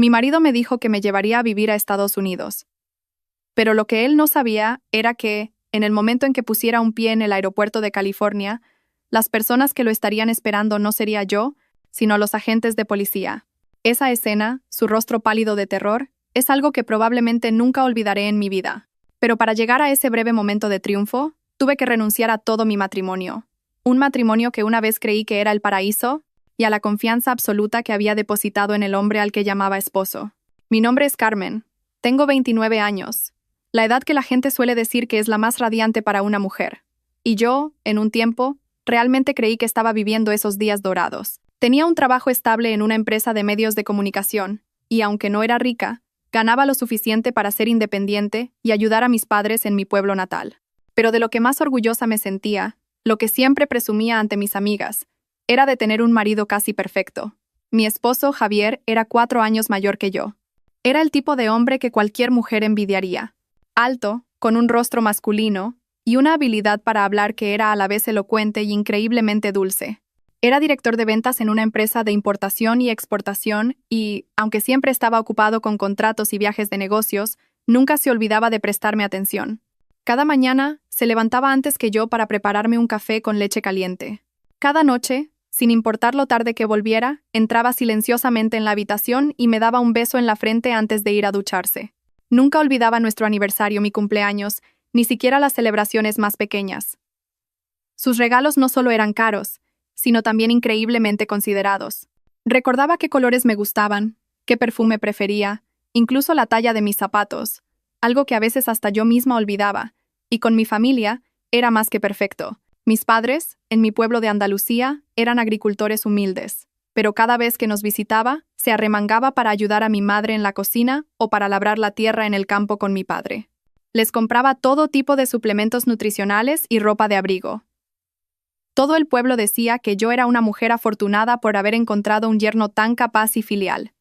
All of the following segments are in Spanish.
Mi marido me dijo que me llevaría a vivir a Estados Unidos. Pero lo que él no sabía era que, en el momento en que pusiera un pie en el aeropuerto de California, las personas que lo estarían esperando no sería yo, sino los agentes de policía. Esa escena, su rostro pálido de terror, es algo que probablemente nunca olvidaré en mi vida. Pero para llegar a ese breve momento de triunfo, tuve que renunciar a todo mi matrimonio. Un matrimonio que una vez creí que era el paraíso, y a la confianza absoluta que había depositado en el hombre al que llamaba esposo. Mi nombre es Carmen. Tengo 29 años. La edad que la gente suele decir que es la más radiante para una mujer. Y yo, en un tiempo, realmente creí que estaba viviendo esos días dorados. Tenía un trabajo estable en una empresa de medios de comunicación, y aunque no era rica, ganaba lo suficiente para ser independiente y ayudar a mis padres en mi pueblo natal. Pero de lo que más orgullosa me sentía, lo que siempre presumía ante mis amigas, era de tener un marido casi perfecto. Mi esposo, Javier, era 4 años mayor que yo. Era el tipo de hombre que cualquier mujer envidiaría. Alto, con un rostro masculino, y una habilidad para hablar que era a la vez elocuente y increíblemente dulce. Era director de ventas en una empresa de importación y exportación y, aunque siempre estaba ocupado con contratos y viajes de negocios, nunca se olvidaba de prestarme atención. Cada mañana, se levantaba antes que yo para prepararme un café con leche caliente. Cada noche, sin importar lo tarde que volviera, entraba silenciosamente en la habitación y me daba un beso en la frente antes de ir a ducharse. Nunca olvidaba nuestro aniversario, mi cumpleaños, ni siquiera las celebraciones más pequeñas. Sus regalos no solo eran caros, sino también increíblemente considerados. Recordaba qué colores me gustaban, qué perfume prefería, incluso la talla de mis zapatos, algo que a veces hasta yo misma olvidaba, y con mi familia era más que perfecto. Mis padres, en mi pueblo de Andalucía, eran agricultores humildes, pero cada vez que nos visitaba, se arremangaba para ayudar a mi madre en la cocina o para labrar la tierra en el campo con mi padre. Les compraba todo tipo de suplementos nutricionales y ropa de abrigo. Todo el pueblo decía que yo era una mujer afortunada por haber encontrado un yerno tan capaz y filial.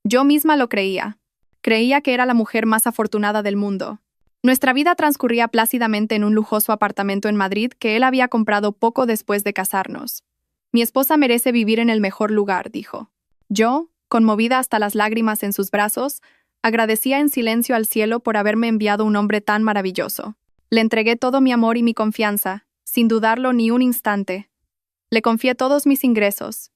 Yo misma lo creía. Creía que era la mujer más afortunada del mundo. Nuestra vida transcurría plácidamente en un lujoso apartamento en Madrid que él había comprado poco después de casarnos. Mi esposa merece vivir en el mejor lugar, dijo. Yo, conmovida hasta las lágrimas en sus brazos, agradecía en silencio al cielo por haberme enviado un hombre tan maravilloso. Le entregué todo mi amor y mi confianza, sin dudarlo ni un instante. Le confié todos mis ingresos,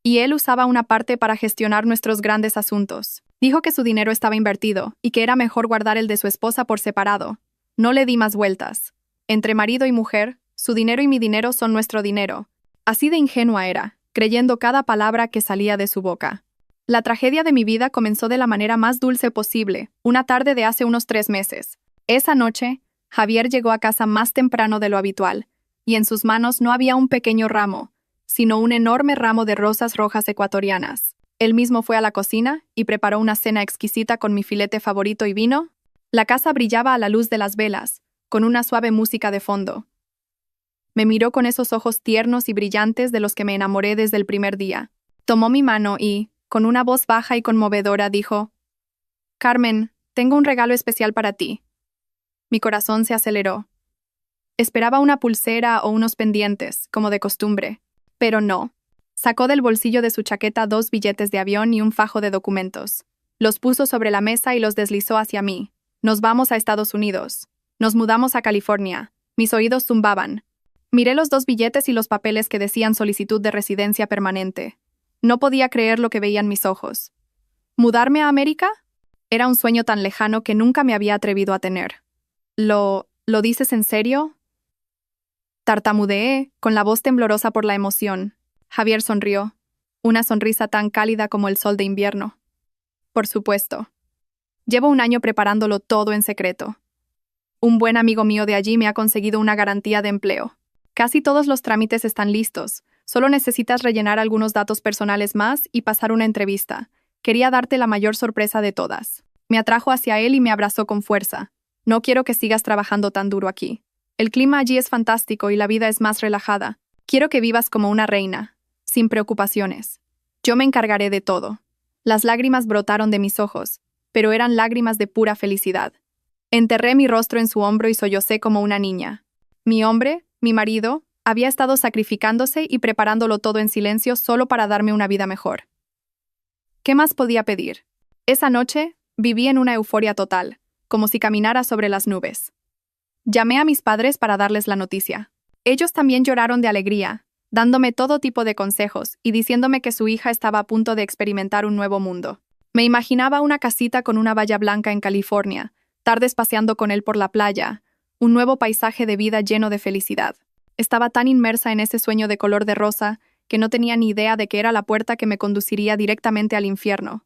y él usaba una parte para gestionar nuestros grandes asuntos. Dijo que su dinero estaba invertido y que era mejor guardar el de su esposa por separado. No le di más vueltas. Entre marido y mujer, su dinero y mi dinero son nuestro dinero. Así de ingenua era, creyendo cada palabra que salía de su boca. La tragedia de mi vida comenzó de la manera más dulce posible, una tarde de hace unos 3 meses. Esa noche, Javier llegó a casa más temprano de lo habitual, y en sus manos no había un pequeño ramo, sino un enorme ramo de rosas rojas ecuatorianas. Él mismo fue a la cocina y preparó una cena exquisita con mi filete favorito y vino. La casa brillaba a la luz de las velas, con una suave música de fondo. Me miró con esos ojos tiernos y brillantes de los que me enamoré desde el primer día. Tomó mi mano y, con una voz baja y conmovedora, dijo: «Carmen, tengo un regalo especial para ti». Mi corazón se aceleró. Esperaba una pulsera o unos pendientes, como de costumbre, pero no. Sacó del bolsillo de su chaqueta 2 billetes de avión y un fajo de documentos. Los puso sobre la mesa y los deslizó hacia mí. Nos vamos a Estados Unidos. Nos mudamos a California. Mis oídos zumbaban. Miré los 2 billetes y los papeles que decían solicitud de residencia permanente. No podía creer lo que veían mis ojos. ¿Mudarme a América? Era un sueño tan lejano que nunca me había atrevido a tener. ¿Lo dices en serio?», tartamudeé, con la voz temblorosa por la emoción. Javier sonrió, una sonrisa tan cálida como el sol de invierno. «Por supuesto. Llevo un año preparándolo todo en secreto. Un buen amigo mío de allí me ha conseguido una garantía de empleo. Casi todos los trámites están listos. Solo necesitas rellenar algunos datos personales más y pasar una entrevista. Quería darte la mayor sorpresa de todas». Me atrajo hacia él y me abrazó con fuerza. «No quiero que sigas trabajando tan duro aquí. El clima allí es fantástico y la vida es más relajada. Quiero que vivas como una reina, sin preocupaciones. Yo me encargaré de todo». Las lágrimas brotaron de mis ojos, pero eran lágrimas de pura felicidad. Enterré mi rostro en su hombro y sollocé como una niña. Mi hombre, mi marido, había estado sacrificándose y preparándolo todo en silencio solo para darme una vida mejor. ¿Qué más podía pedir? Esa noche, viví en una euforia total, como si caminara sobre las nubes. Llamé a mis padres para darles la noticia. Ellos también lloraron de alegría, dándome todo tipo de consejos y diciéndome que su hija estaba a punto de experimentar un nuevo mundo. Me imaginaba una casita con una valla blanca en California, tardes paseando con él por la playa, un nuevo paisaje de vida lleno de felicidad. Estaba tan inmersa en ese sueño de color de rosa que no tenía ni idea de que era la puerta que me conduciría directamente al infierno.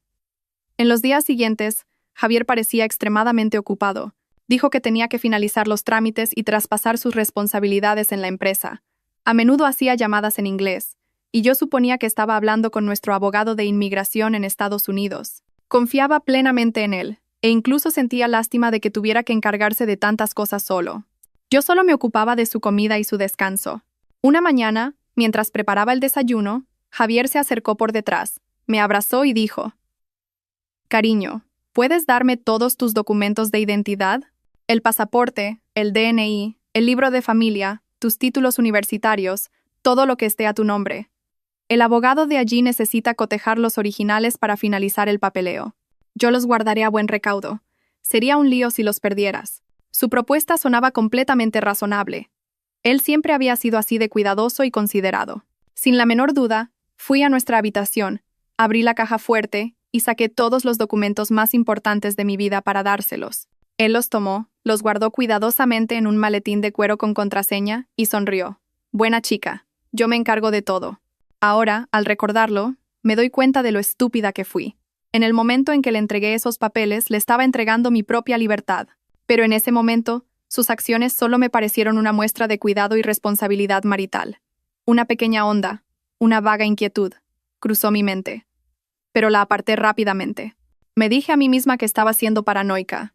En los días siguientes, Javier parecía extremadamente ocupado. Dijo que tenía que finalizar los trámites y traspasar sus responsabilidades en la empresa. A menudo hacía llamadas en inglés, y yo suponía que estaba hablando con nuestro abogado de inmigración en Estados Unidos. Confiaba plenamente en él, e incluso sentía lástima de que tuviera que encargarse de tantas cosas solo. Yo solo me ocupaba de su comida y su descanso. Una mañana, mientras preparaba el desayuno, Javier se acercó por detrás, me abrazó y dijo: «Cariño, ¿puedes darme todos tus documentos de identidad? El pasaporte, el DNI, el libro de familia, tus títulos universitarios, todo lo que esté a tu nombre. El abogado de allí necesita cotejar los originales para finalizar el papeleo. Yo los guardaré a buen recaudo. Sería un lío si los perdieras». Su propuesta sonaba completamente razonable. Él siempre había sido así de cuidadoso y considerado. Sin la menor duda, fui a nuestra habitación, abrí la caja fuerte y saqué todos los documentos más importantes de mi vida para dárselos. Él los tomó, los guardó cuidadosamente en un maletín de cuero con contraseña y sonrió. «Buena chica, yo me encargo de todo». Ahora, al recordarlo, me doy cuenta de lo estúpida que fui. En el momento en que le entregué esos papeles, le estaba entregando mi propia libertad. Pero en ese momento, sus acciones solo me parecieron una muestra de cuidado y responsabilidad marital. Una pequeña onda, una vaga inquietud, cruzó mi mente. Pero la aparté rápidamente. Me dije a mí misma que estaba siendo paranoica.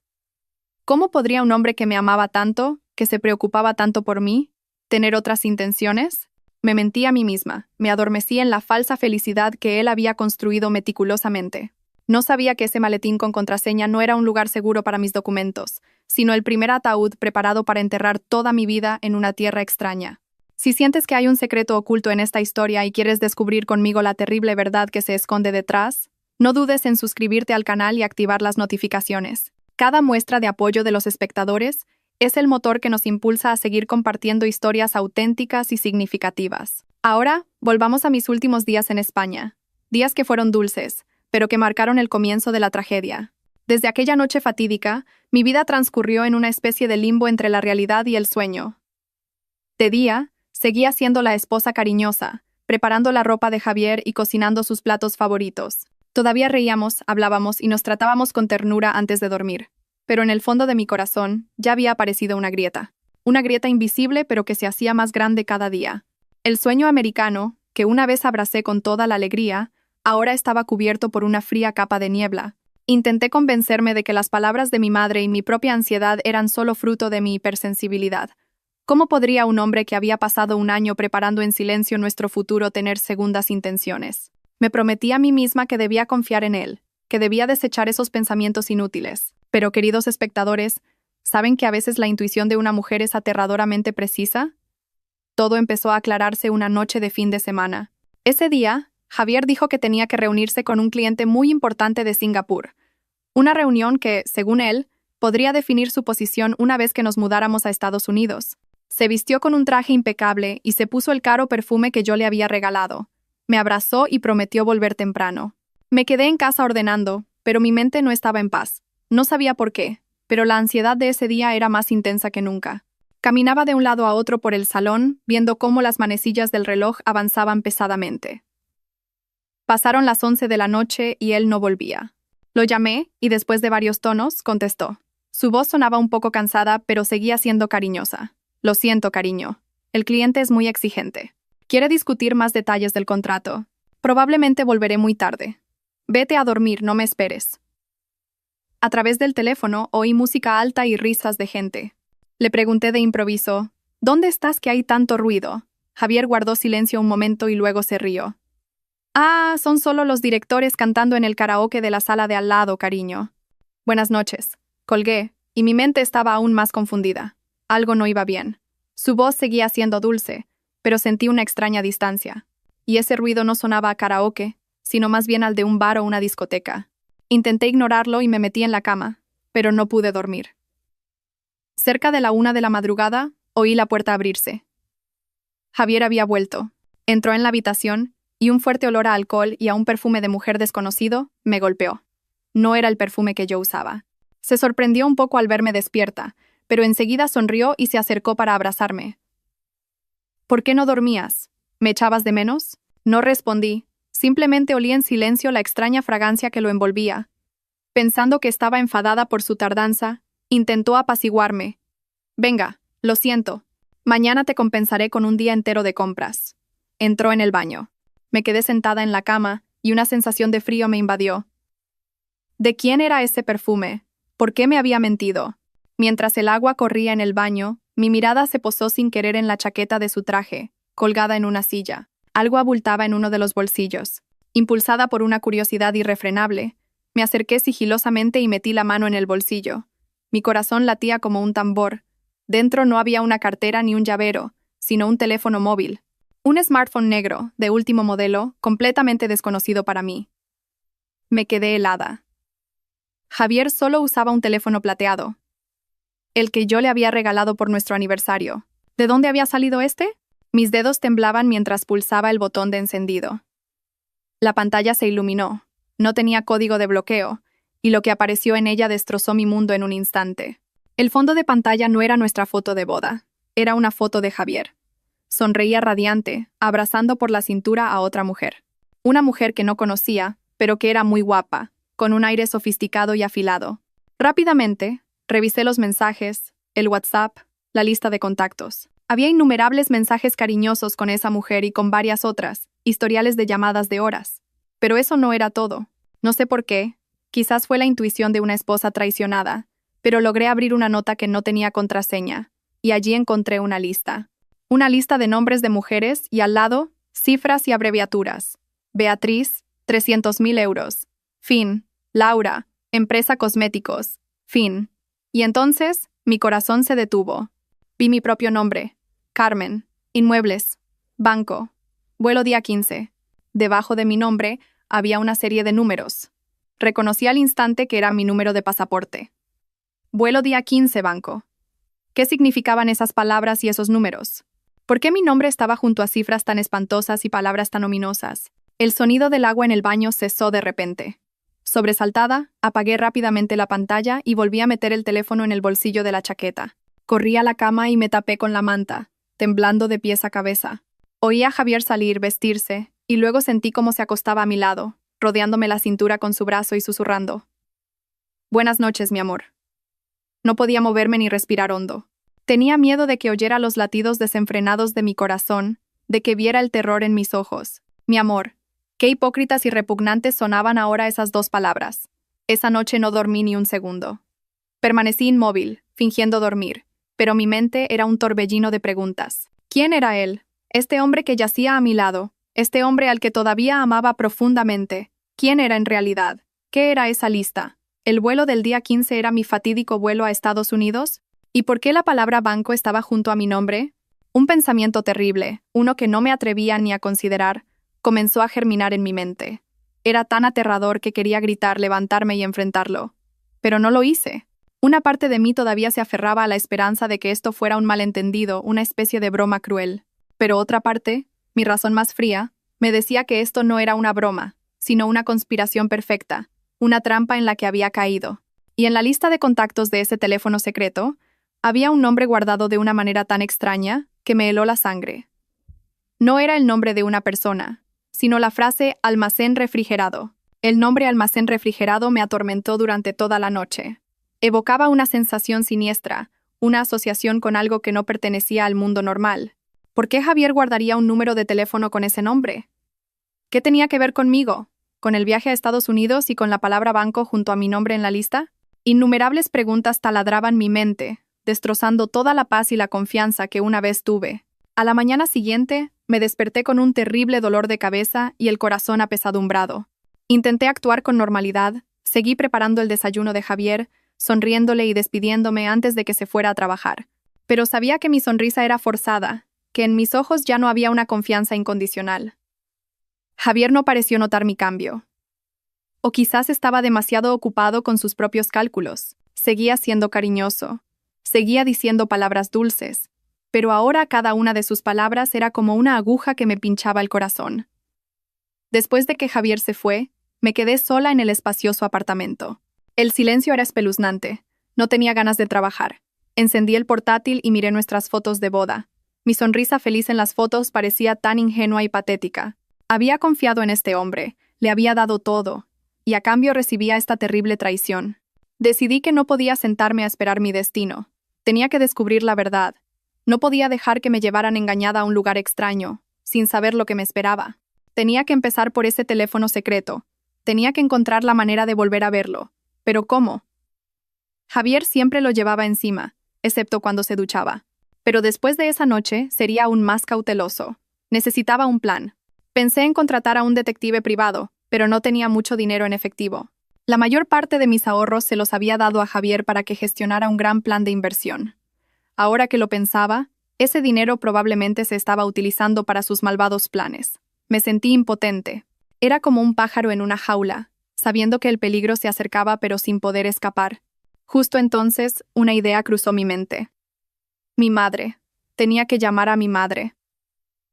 ¿Cómo podría un hombre que me amaba tanto, que se preocupaba tanto por mí, tener otras intenciones? Me mentí a mí misma, me adormecí en la falsa felicidad que él había construido meticulosamente. No sabía que ese maletín con contraseña no era un lugar seguro para mis documentos, sino el primer ataúd preparado para enterrar toda mi vida en una tierra extraña. Si sientes que hay un secreto oculto en esta historia y quieres descubrir conmigo la terrible verdad que se esconde detrás, no dudes en suscribirte al canal y activar las notificaciones. Cada muestra de apoyo de los espectadores es el motor que nos impulsa a seguir compartiendo historias auténticas y significativas. Ahora, volvamos a mis últimos días en España. Días que fueron dulces, pero que marcaron el comienzo de la tragedia. Desde aquella noche fatídica, mi vida transcurrió en una especie de limbo entre la realidad y el sueño. De día, seguía siendo la esposa cariñosa, preparando la ropa de Javier y cocinando sus platos favoritos. Todavía reíamos, hablábamos y nos tratábamos con ternura antes de dormir. Pero en el fondo de mi corazón ya había aparecido una grieta. Una grieta invisible pero que se hacía más grande cada día. El sueño americano, que una vez abracé con toda la alegría, ahora estaba cubierto por una fría capa de niebla. Intenté convencerme de que las palabras de mi madre y mi propia ansiedad eran solo fruto de mi hipersensibilidad. ¿Cómo podría un hombre que había pasado un año preparando en silencio nuestro futuro tener segundas intenciones? Me prometí a mí misma que debía confiar en él, que debía desechar esos pensamientos inútiles. Pero, queridos espectadores, ¿saben que a veces la intuición de una mujer es aterradoramente precisa? Todo empezó a aclararse una noche de fin de semana. Ese día, Javier dijo que tenía que reunirse con un cliente muy importante de Singapur. Una reunión que, según él, podría definir su posición una vez que nos mudáramos a Estados Unidos. Se vistió con un traje impecable y se puso el caro perfume que yo le había regalado. Me abrazó y prometió volver temprano. Me quedé en casa ordenando, pero mi mente no estaba en paz. No sabía por qué, pero la ansiedad de ese día era más intensa que nunca. Caminaba de un lado a otro por el salón, viendo cómo las manecillas del reloj avanzaban pesadamente. Pasaron las 11 de la noche y él no volvía. Lo llamé y después de varios tonos, contestó. Su voz sonaba un poco cansada, pero seguía siendo cariñosa. «Lo siento, cariño. El cliente es muy exigente. Quiere discutir más detalles del contrato. Probablemente volveré muy tarde. Vete a dormir, no me esperes». A través del teléfono oí música alta y risas de gente. Le pregunté de improviso, «¿Dónde estás que hay tanto ruido?» Javier guardó silencio un momento y luego se rió. «Ah, son solo los directores cantando en el karaoke de la sala de al lado, cariño». «Buenas noches». Colgué, y mi mente estaba aún más confundida. Algo no iba bien. Su voz seguía siendo dulce, pero sentí una extraña distancia. Y ese ruido no sonaba a karaoke, sino más bien al de un bar o una discoteca. Intenté ignorarlo y me metí en la cama, pero no pude dormir. Cerca de la 1 de la madrugada, oí la puerta abrirse. Javier había vuelto. Entró en la habitación y un fuerte olor a alcohol y a un perfume de mujer desconocido me golpeó. No era el perfume que yo usaba. Se sorprendió un poco al verme despierta, pero enseguida sonrió y se acercó para abrazarme. ¿Por qué no dormías? ¿Me echabas de menos? No respondí. Simplemente olí en silencio la extraña fragancia que lo envolvía. Pensando que estaba enfadada por su tardanza, intentó apaciguarme. Venga, lo siento. Mañana te compensaré con un día entero de compras. Entró en el baño. Me quedé sentada en la cama y una sensación de frío me invadió. ¿De quién era ese perfume? ¿Por qué me había mentido? Mientras el agua corría en el baño, mi mirada se posó sin querer en la chaqueta de su traje, colgada en una silla. Algo abultaba en uno de los bolsillos. Impulsada por una curiosidad irrefrenable, me acerqué sigilosamente y metí la mano en el bolsillo. Mi corazón latía como un tambor. Dentro no había una cartera ni un llavero, sino un teléfono móvil. Un smartphone negro, de último modelo, completamente desconocido para mí. Me quedé helada. Javier solo usaba un teléfono plateado, el que yo le había regalado por nuestro aniversario. ¿De dónde había salido este? Mis dedos temblaban mientras pulsaba el botón de encendido. La pantalla se iluminó. No tenía código de bloqueo, y lo que apareció en ella destrozó mi mundo en un instante. El fondo de pantalla no era nuestra foto de boda, era una foto de Javier. Sonreía radiante, abrazando por la cintura a otra mujer. Una mujer que no conocía, pero que era muy guapa, con un aire sofisticado y afilado. Rápidamente, revisé los mensajes, el WhatsApp, la lista de contactos. Había innumerables mensajes cariñosos con esa mujer y con varias otras, historiales de llamadas de horas. Pero eso no era todo. No sé por qué, quizás fue la intuición de una esposa traicionada, pero logré abrir una nota que no tenía contraseña, y allí encontré una lista. Una lista de nombres de mujeres y al lado, cifras y abreviaturas. Beatriz, 300.000 euros. Fin. Laura, empresa cosméticos. Fin. Y entonces, mi corazón se detuvo. Vi mi propio nombre. Carmen. Inmuebles. Banco. Vuelo día 15. Debajo de mi nombre había una serie de números. Reconocí al instante que era mi número de pasaporte. Vuelo día 15, banco. ¿Qué significaban esas palabras y esos números? ¿Por qué mi nombre estaba junto a cifras tan espantosas y palabras tan ominosas? El sonido del agua en el baño cesó de repente. Sobresaltada, apagué rápidamente la pantalla y volví a meter el teléfono en el bolsillo de la chaqueta. Corrí a la cama y me tapé con la manta, temblando de pies a cabeza. Oí a Javier salir, vestirse, y luego sentí cómo se acostaba a mi lado, rodeándome la cintura con su brazo y susurrando. Buenas noches, mi amor. No podía moverme ni respirar hondo. Tenía miedo de que oyera los latidos desenfrenados de mi corazón, de que viera el terror en mis ojos. Mi amor. Qué hipócritas y repugnantes sonaban ahora esas dos palabras. Esa noche no dormí ni un segundo. Permanecí inmóvil, fingiendo dormir, pero mi mente era un torbellino de preguntas. ¿Quién era él? Este hombre que yacía a mi lado, este hombre al que todavía amaba profundamente. ¿Quién era en realidad? ¿Qué era esa lista? ¿El vuelo del día 15 era mi fatídico vuelo a Estados Unidos? ¿Y por qué la palabra banco estaba junto a mi nombre? Un pensamiento terrible, uno que no me atrevía ni a considerar, comenzó a germinar en mi mente. Era tan aterrador que quería gritar, levantarme y enfrentarlo. Pero no lo hice. Una parte de mí todavía se aferraba a la esperanza de que esto fuera un malentendido, una especie de broma cruel. Pero otra parte, mi razón más fría, me decía que esto no era una broma, sino una conspiración perfecta, una trampa en la que había caído. Y en la lista de contactos de ese teléfono secreto, había un nombre guardado de una manera tan extraña que me heló la sangre. No era el nombre de una persona, sino la frase almacén refrigerado. El nombre almacén refrigerado me atormentó durante toda la noche. Evocaba una sensación siniestra, una asociación con algo que no pertenecía al mundo normal. ¿Por qué Javier guardaría un número de teléfono con ese nombre? ¿Qué tenía que ver conmigo? ¿Con el viaje a Estados Unidos y con la palabra banco junto a mi nombre en la lista? Innumerables preguntas taladraban mi mente, destrozando toda la paz y la confianza que una vez tuve. A la mañana siguiente, me desperté con un terrible dolor de cabeza y el corazón apesadumbrado. Intenté actuar con normalidad, seguí preparando el desayuno de Javier, sonriéndole y despidiéndome antes de que se fuera a trabajar. Pero sabía que mi sonrisa era forzada, que en mis ojos ya no había una confianza incondicional. Javier no pareció notar mi cambio. O quizás estaba demasiado ocupado con sus propios cálculos. Seguía siendo cariñoso. Seguía diciendo palabras dulces. Pero ahora cada una de sus palabras era como una aguja que me pinchaba el corazón. Después de que Javier se fue, me quedé sola en el espacioso apartamento. El silencio era espeluznante. No tenía ganas de trabajar. Encendí el portátil y miré nuestras fotos de boda. Mi sonrisa feliz en las fotos parecía tan ingenua y patética. Había confiado en este hombre, le había dado todo, y a cambio recibía esta terrible traición. Decidí que no podía sentarme a esperar mi destino. Tenía que descubrir la verdad. No podía dejar que me llevaran engañada a un lugar extraño, sin saber lo que me esperaba. Tenía que empezar por ese teléfono secreto. Tenía que encontrar la manera de volver a verlo. ¿Pero cómo? Javier siempre lo llevaba encima, excepto cuando se duchaba. Pero después de esa noche sería aún más cauteloso. Necesitaba un plan. Pensé en contratar a un detective privado, pero no tenía mucho dinero en efectivo. La mayor parte de mis ahorros se los había dado a Javier para que gestionara un gran plan de inversión. Ahora que lo pensaba, ese dinero probablemente se estaba utilizando para sus malvados planes. Me sentí impotente. Era como un pájaro en una jaula, sabiendo que el peligro se acercaba pero sin poder escapar. Justo entonces, una idea cruzó mi mente. Mi madre. Tenía que llamar a mi madre.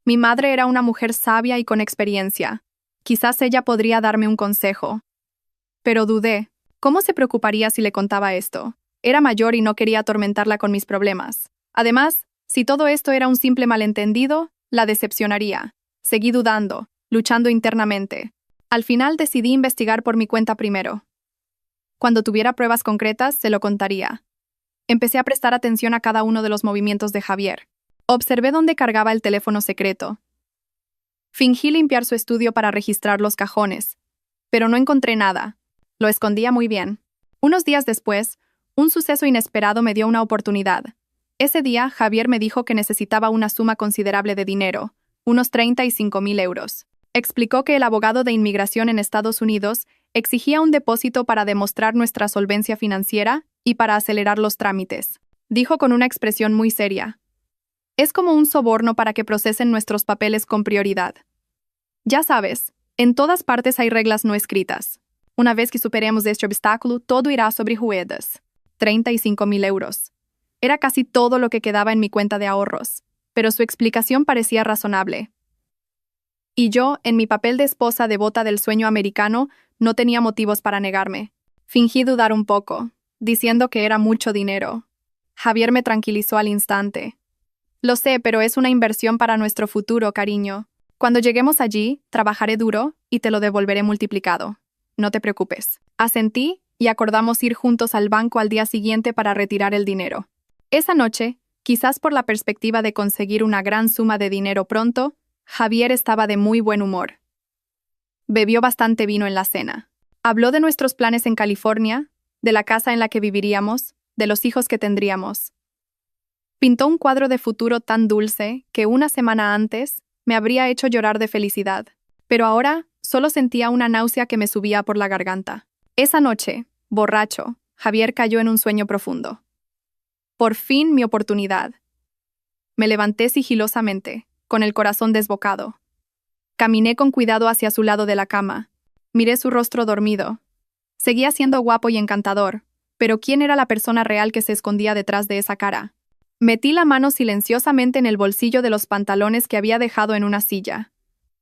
Mi madre era una mujer sabia y con experiencia. Quizás ella podría darme un consejo. Pero dudé. ¿Cómo se preocuparía si le contaba esto? Era mayor y no quería atormentarla con mis problemas. Además, si todo esto era un simple malentendido, la decepcionaría. Seguí dudando, luchando internamente. Al final decidí investigar por mi cuenta primero. Cuando tuviera pruebas concretas, se lo contaría. Empecé a prestar atención a cada uno de los movimientos de Javier. Observé dónde cargaba el teléfono secreto. Fingí limpiar su estudio para registrar los cajones, pero no encontré nada. Lo escondía muy bien. Unos días después, un suceso inesperado me dio una oportunidad. Ese día, Javier me dijo que necesitaba una suma considerable de dinero, unos 35,000 euros. Explicó que el abogado de inmigración en Estados Unidos exigía un depósito para demostrar nuestra solvencia financiera y para acelerar los trámites. Dijo con una expresión muy seria: es como un soborno para que procesen nuestros papeles con prioridad. Ya sabes, en todas partes hay reglas no escritas. Una vez que superemos este obstáculo, todo irá sobre ruedas. 35,000 euros. Era casi todo lo que quedaba en mi cuenta de ahorros, pero su explicación parecía razonable. Y yo, en mi papel de esposa devota del sueño americano, no tenía motivos para negarme. Fingí dudar un poco, diciendo que era mucho dinero. Javier me tranquilizó al instante. Lo sé, pero es una inversión para nuestro futuro, cariño. Cuando lleguemos allí, trabajaré duro y te lo devolveré multiplicado. No te preocupes. Asentí y acordamos ir juntos al banco al día siguiente para retirar el dinero. Esa noche, quizás por la perspectiva de conseguir una gran suma de dinero pronto, Javier estaba de muy buen humor. Bebió bastante vino en la cena. Habló de nuestros planes en California, de la casa en la que viviríamos, de los hijos que tendríamos. Pintó un cuadro de futuro tan dulce que una semana antes me habría hecho llorar de felicidad, pero ahora solo sentía una náusea que me subía por la garganta. Esa noche, borracho, Javier cayó en un sueño profundo. Por fin mi oportunidad. Me levanté sigilosamente, con el corazón desbocado. Caminé con cuidado hacia su lado de la cama. Miré su rostro dormido. Seguía siendo guapo y encantador, pero ¿quién era la persona real que se escondía detrás de esa cara? Metí la mano silenciosamente en el bolsillo de los pantalones que había dejado en una silla.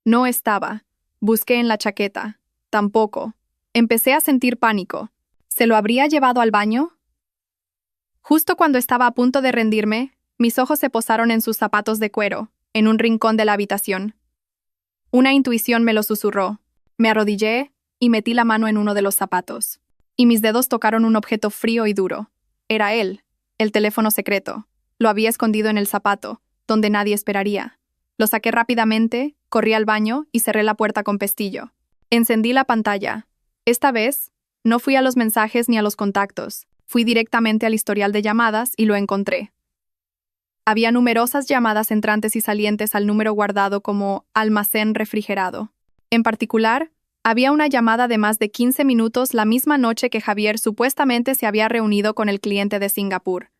No estaba. Busqué en la chaqueta. Tampoco. Empecé a sentir pánico. ¿Se lo habría llevado al baño? Justo cuando estaba a punto de rendirme, mis ojos se posaron en sus zapatos de cuero, en un rincón de la habitación. Una intuición me lo susurró. Me arrodillé y metí la mano en uno de los zapatos. Y mis dedos tocaron un objeto frío y duro. Era él, el teléfono secreto. Lo había escondido en el zapato, donde nadie esperaría. Lo saqué rápidamente, corrí al baño y cerré la puerta con pestillo. Encendí la pantalla. Esta vez, no fui a los mensajes ni a los contactos. Fui directamente al historial de llamadas y lo encontré. Había numerosas llamadas entrantes y salientes al número guardado como almacén refrigerado. En particular, había una llamada de más de 15 minutos la misma noche que Javier supuestamente se había reunido con el cliente de Singapur.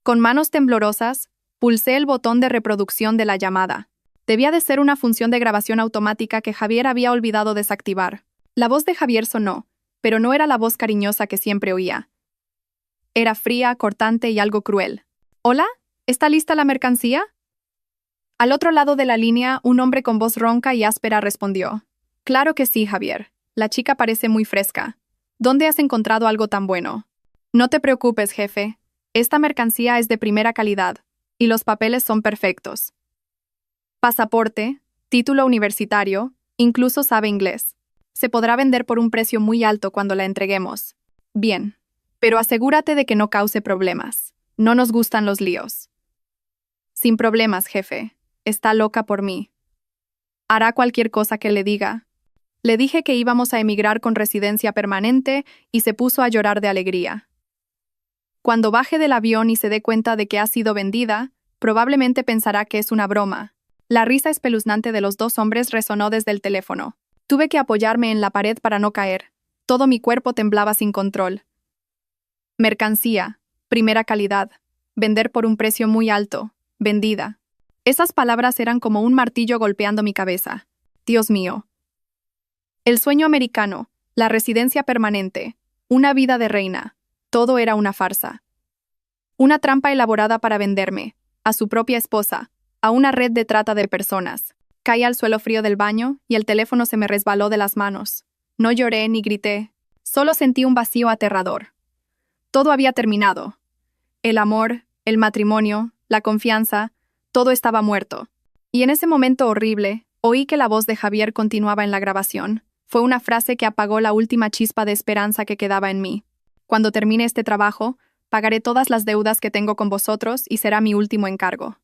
Con manos temblorosas, pulsé el botón de reproducción de la llamada. Debía de ser una función de grabación automática que Javier había olvidado desactivar. La voz de Javier sonó, pero no era la voz cariñosa que siempre oía. Era fría, cortante y algo cruel. ¿Hola? ¿Está lista la mercancía? Al otro lado de la línea, un hombre con voz ronca y áspera respondió. Claro que sí, Javier. La chica parece muy fresca. ¿Dónde has encontrado algo tan bueno? No te preocupes, jefe. Esta mercancía es de primera calidad, y los papeles son perfectos. Pasaporte, título universitario, incluso sabe inglés. Se podrá vender por un precio muy alto cuando la entreguemos. Bien, pero asegúrate de que no cause problemas. No nos gustan los líos. Sin problemas, jefe. Está loca por mí. Hará cualquier cosa que le diga. Le dije que íbamos a emigrar con residencia permanente y se puso a llorar de alegría. Cuando baje del avión y se dé cuenta de que ha sido vendida, probablemente pensará que es una broma. La risa espeluznante de los dos hombres resonó desde el teléfono. Tuve que apoyarme en la pared para no caer. Todo mi cuerpo temblaba sin control. Mercancía, primera calidad, vender por un precio muy alto, vendida. Esas palabras eran como un martillo golpeando mi cabeza. Dios mío. El sueño americano, la residencia permanente, una vida de reina, todo era una farsa. Una trampa elaborada para venderme, a su propia esposa, a una red de trata de personas. Caí al suelo frío del baño y el teléfono se me resbaló de las manos. No lloré ni grité, solo sentí un vacío aterrador. Todo había terminado. El amor, el matrimonio, la confianza, todo estaba muerto. Y en ese momento horrible, oí que la voz de Javier continuaba en la grabación. Fue una frase que apagó la última chispa de esperanza que quedaba en mí. Cuando termine este trabajo, pagaré todas las deudas que tengo con vosotros y será mi último encargo.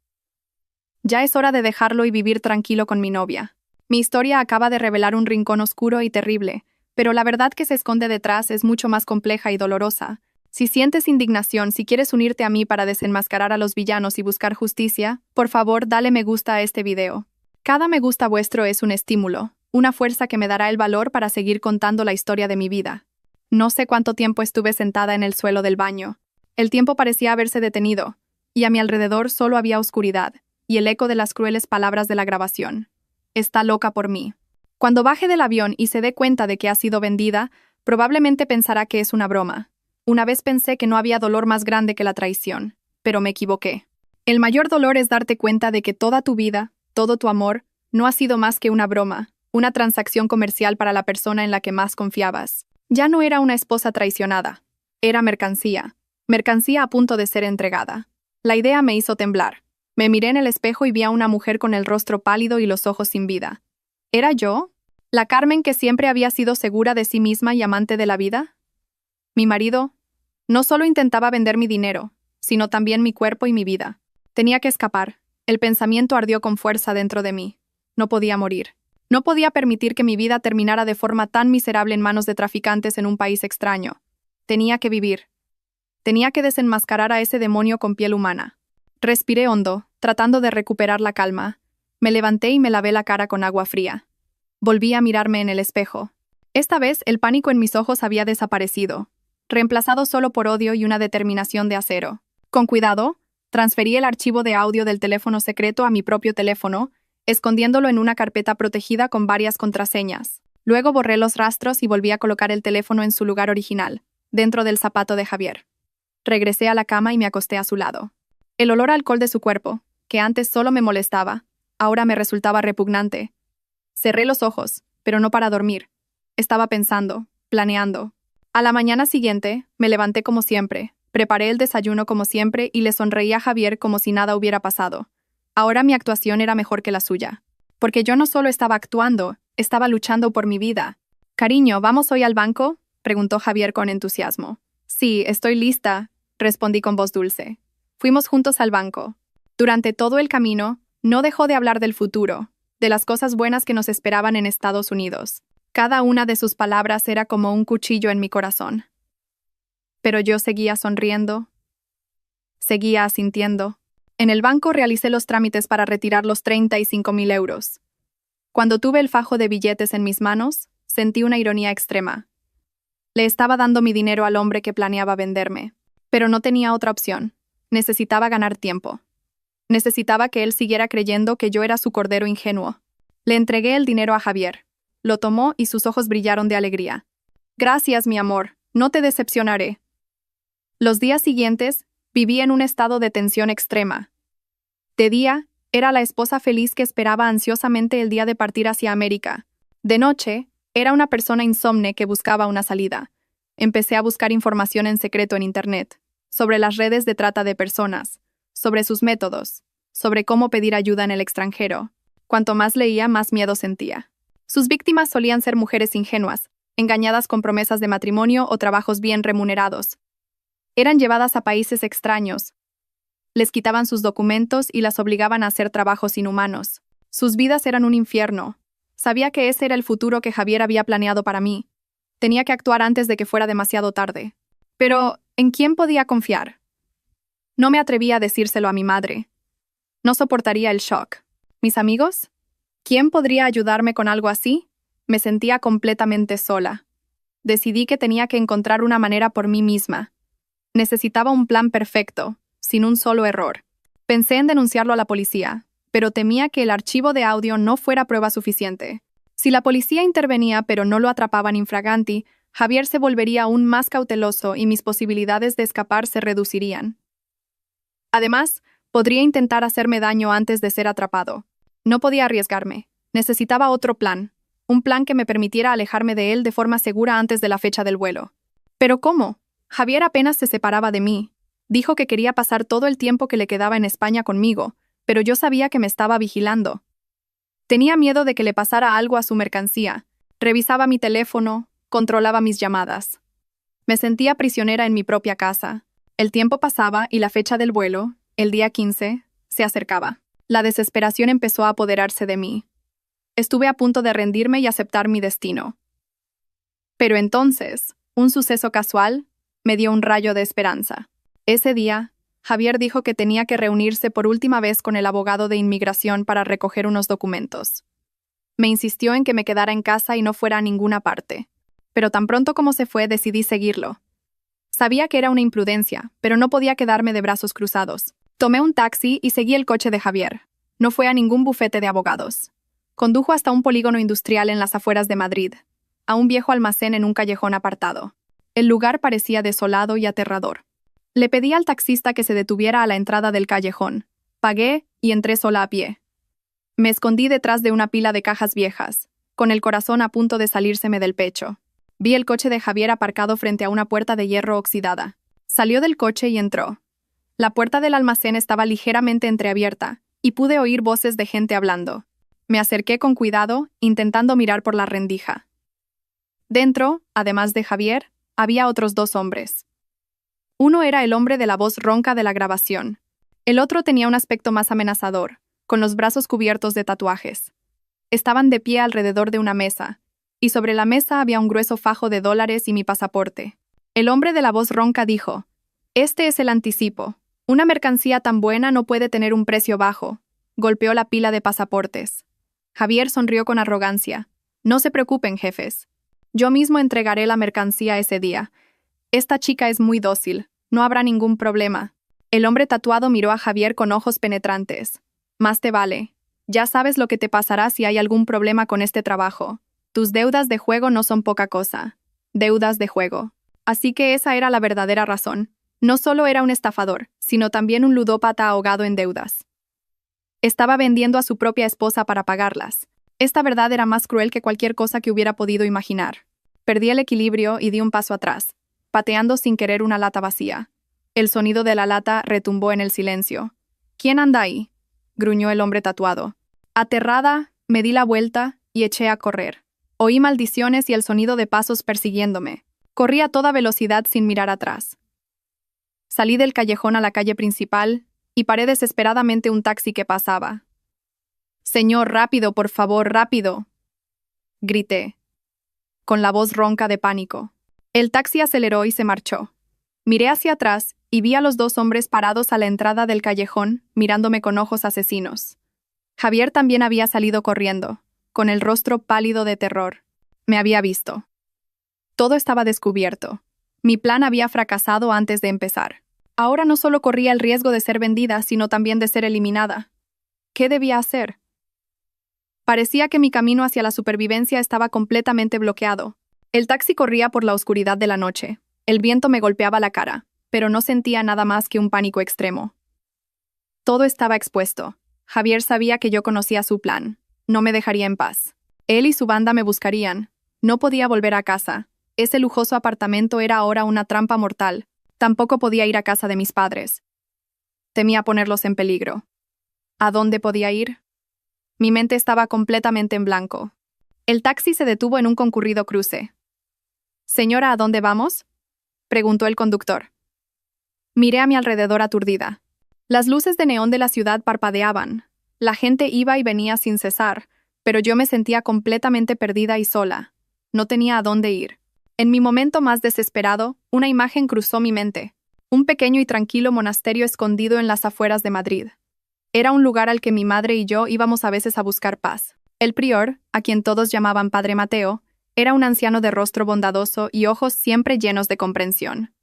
Ya es hora de dejarlo y vivir tranquilo con mi novia. Mi historia acaba de revelar un rincón oscuro y terrible, pero la verdad que se esconde detrás es mucho más compleja y dolorosa. Si sientes indignación, si quieres unirte a mí para desenmascarar a los villanos y buscar justicia, por favor dale me gusta a este video. Cada me gusta vuestro es un estímulo, una fuerza que me dará el valor para seguir contando la historia de mi vida. No sé cuánto tiempo estuve sentada en el suelo del baño. El tiempo parecía haberse detenido, y a mi alrededor solo había oscuridad, y el eco de las crueles palabras de la grabación. Está loca por mí. Cuando baje del avión y se dé cuenta de que ha sido vendida, probablemente pensará que es una broma. Una vez pensé que no había dolor más grande que la traición, pero me equivoqué. El mayor dolor es darte cuenta de que toda tu vida, todo tu amor, no ha sido más que una broma, una transacción comercial para la persona en la que más confiabas. Ya no era una esposa traicionada. Era mercancía. Mercancía a punto de ser entregada. La idea me hizo temblar. Me miré en el espejo y vi a una mujer con el rostro pálido y los ojos sin vida. ¿Era yo? ¿La Carmen que siempre había sido segura de sí misma y amante de la vida? Mi marido no solo intentaba vender mi dinero, sino también mi cuerpo y mi vida. Tenía que escapar. El pensamiento ardió con fuerza dentro de mí. No podía morir. No podía permitir que mi vida terminara de forma tan miserable en manos de traficantes en un país extraño. Tenía que vivir. Tenía que desenmascarar a ese demonio con piel humana. Respiré hondo, tratando de recuperar la calma. Me levanté y me lavé la cara con agua fría. Volví a mirarme en el espejo. Esta vez el pánico en mis ojos había desaparecido, reemplazado solo por odio y una determinación de acero. Con cuidado, transferí el archivo de audio del teléfono secreto a mi propio teléfono, escondiéndolo en una carpeta protegida con varias contraseñas. Luego borré los rastros y volví a colocar el teléfono en su lugar original, dentro del zapato de Javier. Regresé a la cama y me acosté a su lado. El olor a alcohol de su cuerpo, que antes solo me molestaba, ahora me resultaba repugnante. Cerré los ojos, pero no para dormir. Estaba pensando, planeando. A la mañana siguiente, me levanté como siempre, preparé el desayuno como siempre y le sonreí a Javier como si nada hubiera pasado. Ahora mi actuación era mejor que la suya. Porque yo no solo estaba actuando, estaba luchando por mi vida. «Cariño, ¿vamos hoy al banco?», preguntó Javier con entusiasmo. «Sí, estoy lista», respondí con voz dulce. Fuimos juntos al banco. Durante todo el camino, no dejó de hablar del futuro, de las cosas buenas que nos esperaban en Estados Unidos. Cada una de sus palabras era como un cuchillo en mi corazón. Pero yo seguía sonriendo. Seguía asintiendo. En el banco realicé los trámites para retirar los 35.000 euros. Cuando tuve el fajo de billetes en mis manos, sentí una ironía extrema. Le estaba dando mi dinero al hombre que planeaba venderme. Pero no tenía otra opción. Necesitaba ganar tiempo. Necesitaba que él siguiera creyendo que yo era su cordero ingenuo. Le entregué el dinero a Javier. Lo tomó y sus ojos brillaron de alegría. Gracias, mi amor, no te decepcionaré. Los días siguientes, viví en un estado de tensión extrema. De día, era la esposa feliz que esperaba ansiosamente el día de partir hacia América. De noche, era una persona insomne que buscaba una salida. Empecé a buscar información en secreto en Internet, sobre las redes de trata de personas, sobre sus métodos, sobre cómo pedir ayuda en el extranjero. Cuanto más leía, más miedo sentía. Sus víctimas solían ser mujeres ingenuas, engañadas con promesas de matrimonio o trabajos bien remunerados. Eran llevadas a países extraños. Les quitaban sus documentos y las obligaban a hacer trabajos inhumanos. Sus vidas eran un infierno. Sabía que ese era el futuro que Javier había planeado para mí. Tenía que actuar antes de que fuera demasiado tarde. Pero, ¿en quién podía confiar? No me atrevía a decírselo a mi madre. No soportaría el shock. ¿Mis amigos? ¿Quién podría ayudarme con algo así? Me sentía completamente sola. Decidí que tenía que encontrar una manera por mí misma. Necesitaba un plan perfecto, sin un solo error. Pensé en denunciarlo a la policía, pero temía que el archivo de audio no fuera prueba suficiente. Si la policía intervenía pero no lo atrapaban infraganti, Javier se volvería aún más cauteloso y mis posibilidades de escapar se reducirían. Además, podría intentar hacerme daño antes de ser atrapado. No podía arriesgarme. Necesitaba otro plan. Un plan que me permitiera alejarme de él de forma segura antes de la fecha del vuelo. ¿Pero cómo? Javier apenas se separaba de mí. Dijo que quería pasar todo el tiempo que le quedaba en España conmigo, pero yo sabía que me estaba vigilando. Tenía miedo de que le pasara algo a su mercancía. Revisaba mi teléfono, controlaba mis llamadas. Me sentía prisionera en mi propia casa. El tiempo pasaba y la fecha del vuelo, el día 15, se acercaba. La desesperación empezó a apoderarse de mí. Estuve a punto de rendirme y aceptar mi destino. Pero entonces, un suceso casual me dio un rayo de esperanza. Ese día, Javier dijo que tenía que reunirse por última vez con el abogado de inmigración para recoger unos documentos. Me insistió en que me quedara en casa y no fuera a ninguna parte. Pero tan pronto como se fue, decidí seguirlo. Sabía que era una imprudencia, pero no podía quedarme de brazos cruzados. Tomé un taxi y seguí el coche de Javier. No fue a ningún bufete de abogados. Condujo hasta un polígono industrial en las afueras de Madrid, a un viejo almacén en un callejón apartado. El lugar parecía desolado y aterrador. Le pedí al taxista que se detuviera a la entrada del callejón. Pagué y entré sola a pie. Me escondí detrás de una pila de cajas viejas, con el corazón a punto de salírseme del pecho. Vi el coche de Javier aparcado frente a una puerta de hierro oxidada. Salió del coche y entró. La puerta del almacén estaba ligeramente entreabierta, y pude oír voces de gente hablando. Me acerqué con cuidado, intentando mirar por la rendija. Dentro, además de Javier, había otros 2 hombres. Uno era el hombre de la voz ronca de la grabación. El otro tenía un aspecto más amenazador, con los brazos cubiertos de tatuajes. Estaban de pie alrededor de una mesa, y sobre la mesa había un grueso fajo de dólares y mi pasaporte. El hombre de la voz ronca dijo: «Este es el anticipo. Una mercancía tan buena no puede tener un precio bajo». Golpeó la pila de pasaportes. Javier sonrió con arrogancia. «No se preocupen, jefes. Yo mismo entregaré la mercancía ese día. Esta chica es muy dócil. No habrá ningún problema». El hombre tatuado miró a Javier con ojos penetrantes. «Más te vale. Ya sabes lo que te pasará si hay algún problema con este trabajo. Tus deudas de juego no son poca cosa. Deudas de juego». Así que esa era la verdadera razón. No solo era un estafador, sino también un ludópata ahogado en deudas. Estaba vendiendo a su propia esposa para pagarlas. Esta verdad era más cruel que cualquier cosa que hubiera podido imaginar. Perdí el equilibrio y di un paso atrás, pateando sin querer una lata vacía. El sonido de la lata retumbó en el silencio. «¿Quién anda ahí?», gruñó el hombre tatuado. Aterrada, me di la vuelta y eché a correr. Oí maldiciones y el sonido de pasos persiguiéndome. Corrí a toda velocidad sin mirar atrás. Salí del callejón a la calle principal y paré desesperadamente un taxi que pasaba. «Señor, rápido, por favor, rápido», grité, con la voz ronca de pánico. El taxi aceleró y se marchó. Miré hacia atrás y vi a los 2 hombres parados a la entrada del callejón, mirándome con ojos asesinos. Javier también había salido corriendo, con el rostro pálido de terror. Me había visto. Todo estaba descubierto. Mi plan había fracasado antes de empezar. Ahora no solo corría el riesgo de ser vendida, sino también de ser eliminada. ¿Qué debía hacer? Parecía que mi camino hacia la supervivencia estaba completamente bloqueado. El taxi corría por la oscuridad de la noche. El viento me golpeaba la cara, pero no sentía nada más que un pánico extremo. Todo estaba expuesto. Javier sabía que yo conocía su plan. No me dejaría en paz. Él y su banda me buscarían. No podía volver a casa. Ese lujoso apartamento era ahora una trampa mortal. Tampoco podía ir a casa de mis padres. Temía ponerlos en peligro. ¿A dónde podía ir? Mi mente estaba completamente en blanco. El taxi se detuvo en un concurrido cruce. «Señora, ¿a dónde vamos?», preguntó el conductor. Miré a mi alrededor aturdida. Las luces de neón de la ciudad parpadeaban. La gente iba y venía sin cesar, pero yo me sentía completamente perdida y sola. No tenía a dónde ir. En mi momento más desesperado, una imagen cruzó mi mente. Un pequeño y tranquilo monasterio escondido en las afueras de Madrid. Era un lugar al que mi madre y yo íbamos a veces a buscar paz. El prior, a quien todos llamaban Padre Mateo, era un anciano de rostro bondadoso y ojos siempre llenos de comprensión.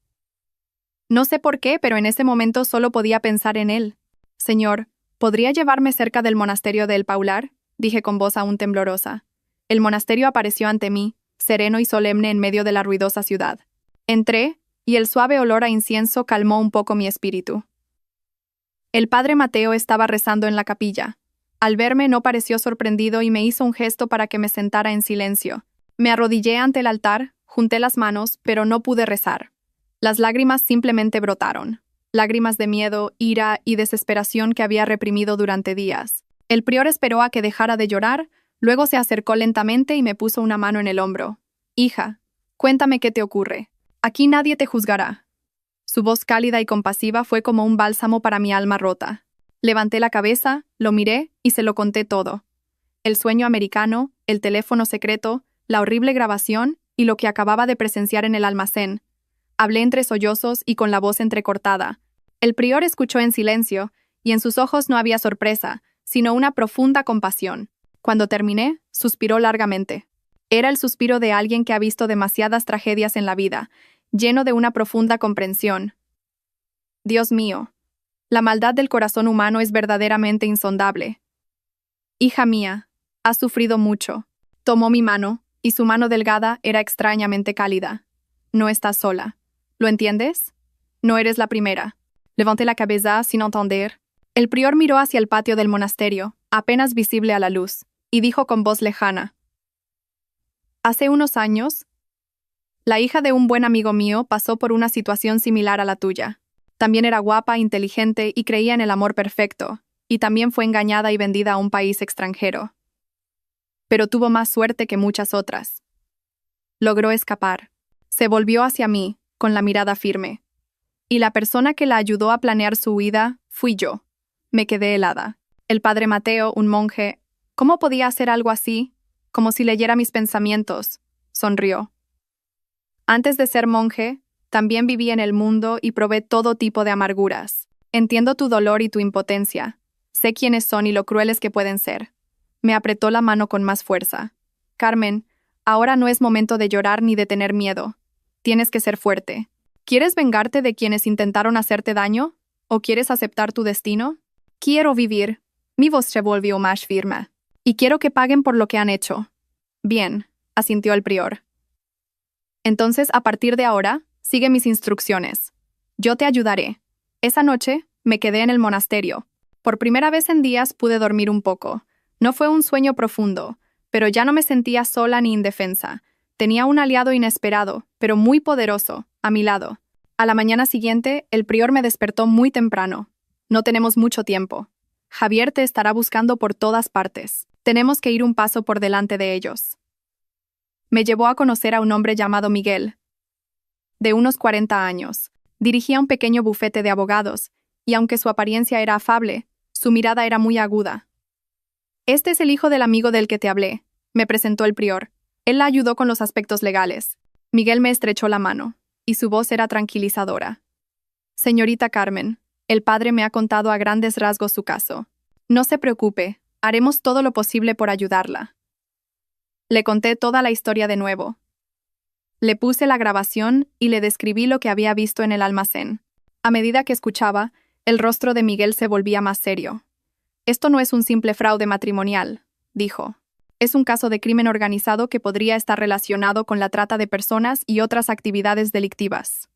No sé por qué, pero en ese momento solo podía pensar en él. «Señor, ¿podría llevarme cerca del monasterio de El Paular?», dije con voz aún temblorosa. El monasterio apareció ante mí, sereno y solemne en medio de la ruidosa ciudad. Entré, y el suave olor a incienso calmó un poco mi espíritu. El padre Mateo estaba rezando en la capilla. Al verme no pareció sorprendido y me hizo un gesto para que me sentara en silencio. Me arrodillé ante el altar, junté las manos, pero no pude rezar. Las lágrimas simplemente brotaron. Lágrimas de miedo, ira y desesperación que había reprimido durante días. El prior esperó a que dejara de llorar, luego se acercó lentamente y me puso una mano en el hombro. «Hija, cuéntame qué te ocurre. Aquí nadie te juzgará». Su voz cálida y compasiva fue como un bálsamo para mi alma rota. Levanté la cabeza, lo miré y se lo conté todo. El sueño americano, el teléfono secreto, la horrible grabación y lo que acababa de presenciar en el almacén. Hablé entre sollozos y con la voz entrecortada. El prior escuchó en silencio, y en sus ojos no había sorpresa, sino una profunda compasión. Cuando terminé, suspiró largamente. Era el suspiro de alguien que ha visto demasiadas tragedias en la vida, lleno de una profunda comprensión. Dios mío, la maldad del corazón humano es verdaderamente insondable. Hija mía, has sufrido mucho. Tomó mi mano, y su mano delgada era extrañamente cálida. No estás sola. ¿Lo entiendes? No eres la primera. Levanté la cabeza sin entender. El prior miró hacia el patio del monasterio, apenas visible a la luz, y dijo con voz lejana: «Hace unos años, la hija de un buen amigo mío pasó por una situación similar a la tuya. También era guapa, inteligente y creía en el amor perfecto, y también fue engañada y vendida a un país extranjero. Pero tuvo más suerte que muchas otras. Logró escapar. Se volvió hacia mí, con la mirada firme. Y la persona que la ayudó a planear su huida fui yo». Me quedé helada. El padre Mateo, un monje, ¿cómo podía hacer algo así? Como si leyera mis pensamientos. Sonrió. «Antes de ser monje, también viví en el mundo y probé todo tipo de amarguras. Entiendo tu dolor y tu impotencia. Sé quiénes son y lo crueles que pueden ser». Me apretó la mano con más fuerza. «Carmen, ahora no es momento de llorar ni de tener miedo. Tienes que ser fuerte. ¿Quieres vengarte de quienes intentaron hacerte daño? ¿O quieres aceptar tu destino?» «Quiero vivir». Mi voz se volvió más firme. «Y quiero que paguen por lo que han hecho». «Bien», asintió el prior. «Entonces, a partir de ahora, sigue mis instrucciones. Yo te ayudaré». Esa noche, me quedé en el monasterio. Por primera vez en días pude dormir un poco. No fue un sueño profundo, pero ya no me sentía sola ni indefensa. Tenía un aliado inesperado, pero muy poderoso, a mi lado. A la mañana siguiente, el prior me despertó muy temprano. «No tenemos mucho tiempo. Javier te estará buscando por todas partes. Tenemos que ir un paso por delante de ellos». Me llevó a conocer a un hombre llamado Miguel, de unos 40 años. Dirigía un pequeño bufete de abogados, y aunque su apariencia era afable, su mirada era muy aguda. «Este es el hijo del amigo del que te hablé», me presentó el prior. Él la ayudó con los aspectos legales. Miguel me estrechó la mano, y su voz era tranquilizadora. «Señorita Carmen, el padre me ha contado a grandes rasgos su caso. No se preocupe, haremos todo lo posible por ayudarla». Le conté toda la historia de nuevo. Le puse la grabación y le describí lo que había visto en el almacén. A medida que escuchaba, el rostro de Miguel se volvía más serio. Esto no es un simple fraude matrimonial, dijo. Es un caso de crimen organizado que podría estar relacionado con la trata de personas y otras actividades delictivas.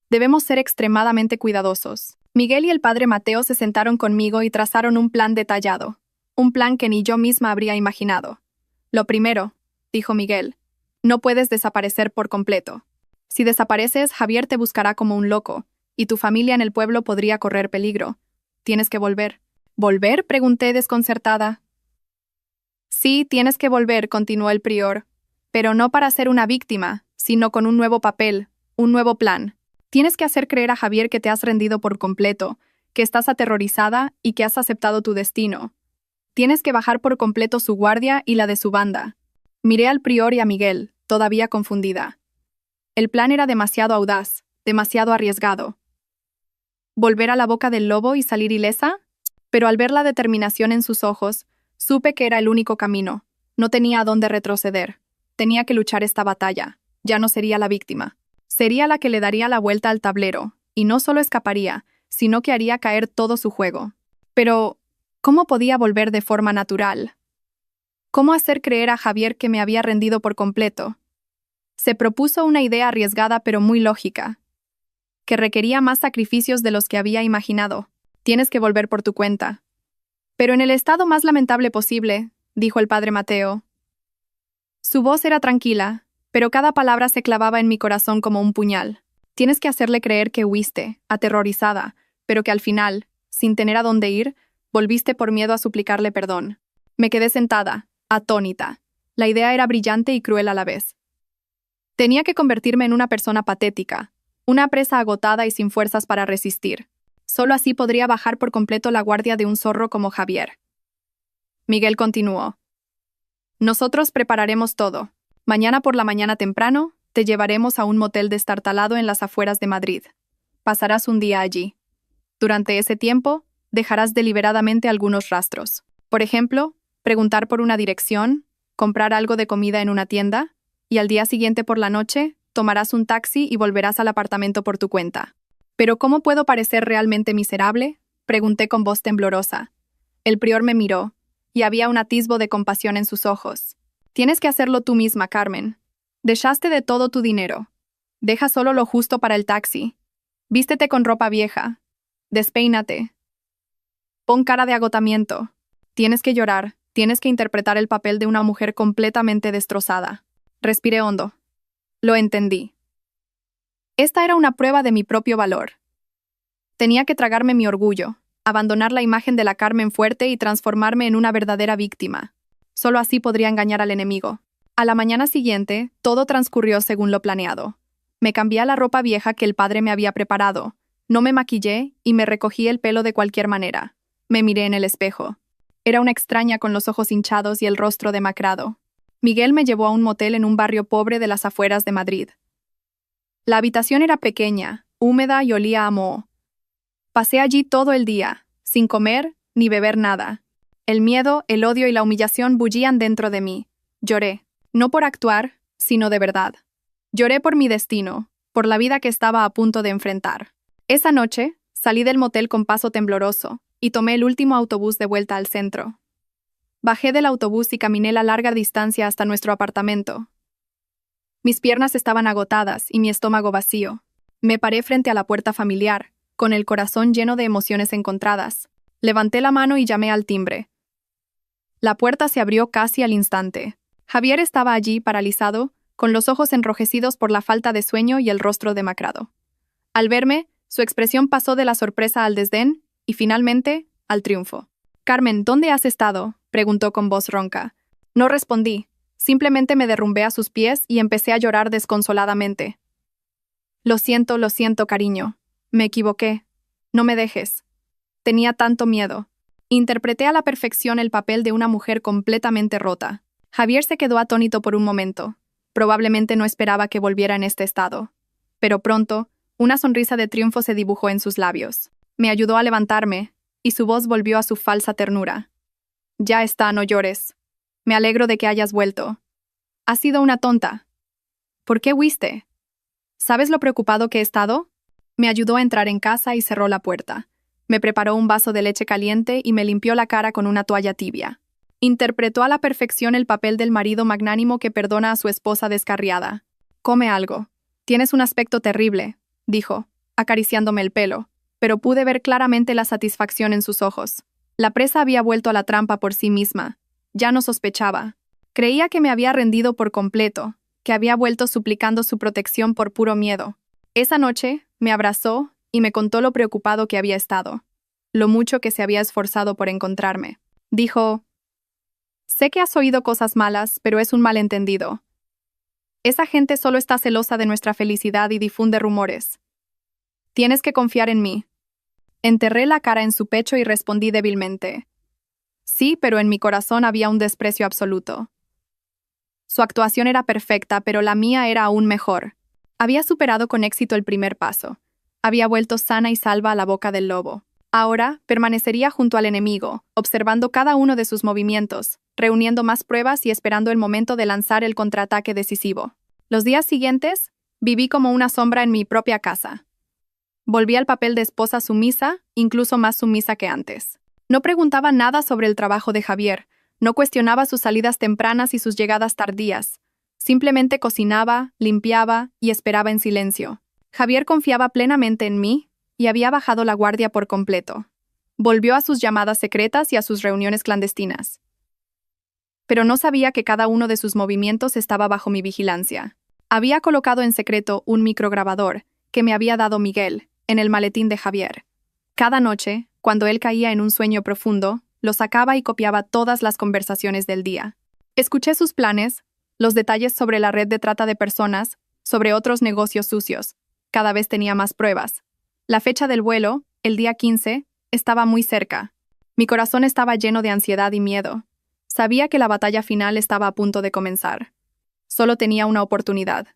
Debemos ser extremadamente cuidadosos. Miguel y el padre Mateo se sentaron conmigo y trazaron un plan detallado. Un plan que ni yo misma habría imaginado. Lo primero, dijo Miguel, no puedes desaparecer por completo. Si desapareces, Javier te buscará como un loco, y tu familia en el pueblo podría correr peligro. Tienes que volver. ¿Volver?, pregunté desconcertada. Sí, tienes que volver, continuó el prior, pero no para ser una víctima, sino con un nuevo papel, un nuevo plan. Tienes que hacer creer a Javier que te has rendido por completo, que estás aterrorizada y que has aceptado tu destino. Tienes que bajar por completo su guardia y la de su banda. Miré al prior y a Miguel, todavía confundida. El plan era demasiado audaz, demasiado arriesgado. ¿Volver a la boca del lobo y salir ilesa? Pero al ver la determinación en sus ojos, supe que era el único camino. No tenía a dónde retroceder. Tenía que luchar esta batalla. Ya no sería la víctima. Sería la que le daría la vuelta al tablero, y no solo escaparía, sino que haría caer todo su juego. Pero, ¿cómo podía volver de forma natural? ¿Cómo hacer creer a Javier que me había rendido por completo? Se propuso una idea arriesgada pero muy lógica, que requería más sacrificios de los que había imaginado. Tienes que volver por tu cuenta. Pero en el estado más lamentable posible, dijo el padre Mateo. Su voz era tranquila, pero cada palabra se clavaba en mi corazón como un puñal. Tienes que hacerle creer que huiste, aterrorizada, pero que al final, sin tener a dónde ir, volviste por miedo a suplicarle perdón. Me quedé sentada, atónita. La idea era brillante y cruel a la vez. Tenía que convertirme en una persona patética, una presa agotada y sin fuerzas para resistir. Solo así podría bajar por completo la guardia de un zorro como Javier. Miguel continuó. Nosotros prepararemos todo. Mañana por la mañana temprano, te llevaremos a un motel destartalado en las afueras de Madrid. Pasarás un día allí. Durante ese tiempo, dejarás deliberadamente algunos rastros. Por ejemplo, preguntar por una dirección, comprar algo de comida en una tienda, y al día siguiente por la noche, tomarás un taxi y volverás al apartamento por tu cuenta. ¿Pero cómo puedo parecer realmente miserable?, pregunté con voz temblorosa. El prior me miró, y había un atisbo de compasión en sus ojos. Tienes que hacerlo tú misma, Carmen. Dejaste de todo tu dinero. Deja solo lo justo para el taxi. Vístete con ropa vieja. Despeínate. Pon cara de agotamiento. Tienes que llorar, tienes que interpretar el papel de una mujer completamente destrozada. Respiré hondo. Lo entendí. Esta era una prueba de mi propio valor. Tenía que tragarme mi orgullo, abandonar la imagen de la Carmen fuerte y transformarme en una verdadera víctima. Solo así podría engañar al enemigo. A la mañana siguiente, todo transcurrió según lo planeado. Me cambié a la ropa vieja que el padre me había preparado. No me maquillé y me recogí el pelo de cualquier manera. Me miré en el espejo. Era una extraña con los ojos hinchados y el rostro demacrado. Miguel me llevó a un motel en un barrio pobre de las afueras de Madrid. La habitación era pequeña, húmeda y olía a moho. Pasé allí todo el día, sin comer ni beber nada. El miedo, el odio y la humillación bullían dentro de mí. Lloré, no por actuar, sino de verdad. Lloré por mi destino, por la vida que estaba a punto de enfrentar. Esa noche, salí del motel con paso tembloroso y tomé el último autobús de vuelta al centro. Bajé del autobús y caminé la larga distancia hasta nuestro apartamento. Mis piernas estaban agotadas y mi estómago vacío. Me paré frente a la puerta familiar, con el corazón lleno de emociones encontradas. Levanté la mano y llamé al timbre. La puerta se abrió casi al instante. Javier estaba allí, paralizado, con los ojos enrojecidos por la falta de sueño y el rostro demacrado. Al verme, su expresión pasó de la sorpresa al desdén y, finalmente, al triunfo. «Carmen, ¿dónde has estado?», preguntó con voz ronca. No respondí. Simplemente me derrumbé a sus pies y empecé a llorar desconsoladamente. Lo siento, cariño. Me equivoqué. No me dejes. Tenía tanto miedo. Interpreté a la perfección el papel de una mujer completamente rota. Javier se quedó atónito por un momento. Probablemente no esperaba que volviera en este estado. Pero pronto, una sonrisa de triunfo se dibujó en sus labios. Me ayudó a levantarme, y su voz volvió a su falsa ternura. «Ya está, no llores. Me alegro de que hayas vuelto. Has sido una tonta. ¿Por qué huiste? ¿Sabes lo preocupado que he estado? Me ayudó a entrar en casa y cerró la puerta. Me preparó un vaso de leche caliente y me limpió la cara con una toalla tibia. Interpretó a la perfección el papel del marido magnánimo que perdona a su esposa descarriada. «Come algo. Tienes un aspecto terrible», dijo, acariciándome el pelo, pero pude ver claramente la satisfacción en sus ojos. La presa había vuelto a la trampa por sí misma. Ya no sospechaba. Creía que me había rendido por completo, que había vuelto suplicando su protección por puro miedo. Esa noche, me abrazó y me contó lo preocupado que había estado, lo mucho que se había esforzado por encontrarme. Dijo: «Sé que has oído cosas malas, pero es un malentendido. Esa gente solo está celosa de nuestra felicidad y difunde rumores. Tienes que confiar en mí». Enterré la cara en su pecho y respondí débilmente: «Sí, pero en mi corazón había un desprecio absoluto». Su actuación era perfecta, pero la mía era aún mejor. Había superado con éxito el primer paso. Había vuelto sana y salva a la boca del lobo. Ahora permanecería junto al enemigo, observando cada uno de sus movimientos, reuniendo más pruebas y esperando el momento de lanzar el contraataque decisivo. Los días siguientes, viví como una sombra en mi propia casa. Volví al papel de esposa sumisa, incluso más sumisa que antes. No preguntaba nada sobre el trabajo de Javier, no cuestionaba sus salidas tempranas y sus llegadas tardías. Simplemente cocinaba, limpiaba y esperaba en silencio. Javier confiaba plenamente en mí y había bajado la guardia por completo. Volvió a sus llamadas secretas y a sus reuniones clandestinas. Pero no sabía que cada uno de sus movimientos estaba bajo mi vigilancia. Había colocado en secreto un micrograbador que me había dado Miguel en el maletín de Javier. Cada noche, cuando él caía en un sueño profundo, lo sacaba y copiaba todas las conversaciones del día. Escuché sus planes, los detalles sobre la red de trata de personas, sobre otros negocios sucios. Cada vez tenía más pruebas. La fecha del vuelo, el día 15, estaba muy cerca. Mi corazón estaba lleno de ansiedad y miedo. Sabía que la batalla final estaba a punto de comenzar. Solo tenía una oportunidad.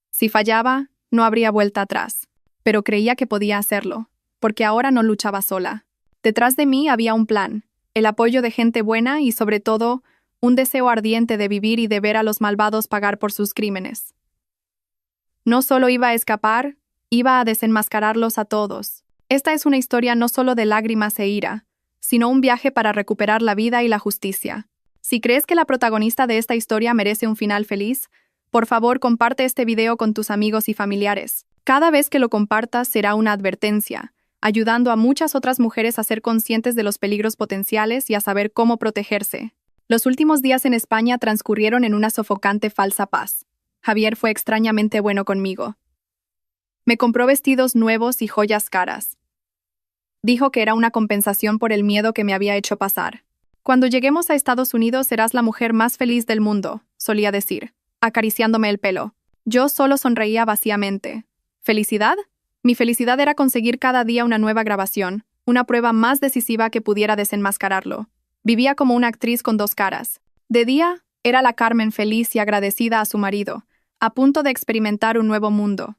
Si fallaba, no habría vuelta atrás. Pero creía que podía hacerlo, porque ahora no luchaba sola. Detrás de mí había un plan, el apoyo de gente buena y, sobre todo, un deseo ardiente de vivir y de ver a los malvados pagar por sus crímenes. No solo iba a escapar, iba a desenmascararlos a todos. Esta es una historia no solo de lágrimas e ira, sino un viaje para recuperar la vida y la justicia. Si crees que la protagonista de esta historia merece un final feliz, por favor comparte este video con tus amigos y familiares. Cada vez que lo compartas será una advertencia, ayudando a muchas otras mujeres a ser conscientes de los peligros potenciales y a saber cómo protegerse. Los últimos días en España transcurrieron en una sofocante falsa paz. Javier fue extrañamente bueno conmigo. Me compró vestidos nuevos y joyas caras. Dijo que era una compensación por el miedo que me había hecho pasar. «Cuando lleguemos a Estados Unidos serás la mujer más feliz del mundo», solía decir, acariciándome el pelo. Yo solo sonreía vacíamente. ¿Felicidad? Mi felicidad era conseguir cada día una nueva grabación, una prueba más decisiva que pudiera desenmascararlo. Vivía como una actriz con dos caras. De día, era la Carmen feliz y agradecida a su marido, a punto de experimentar un nuevo mundo.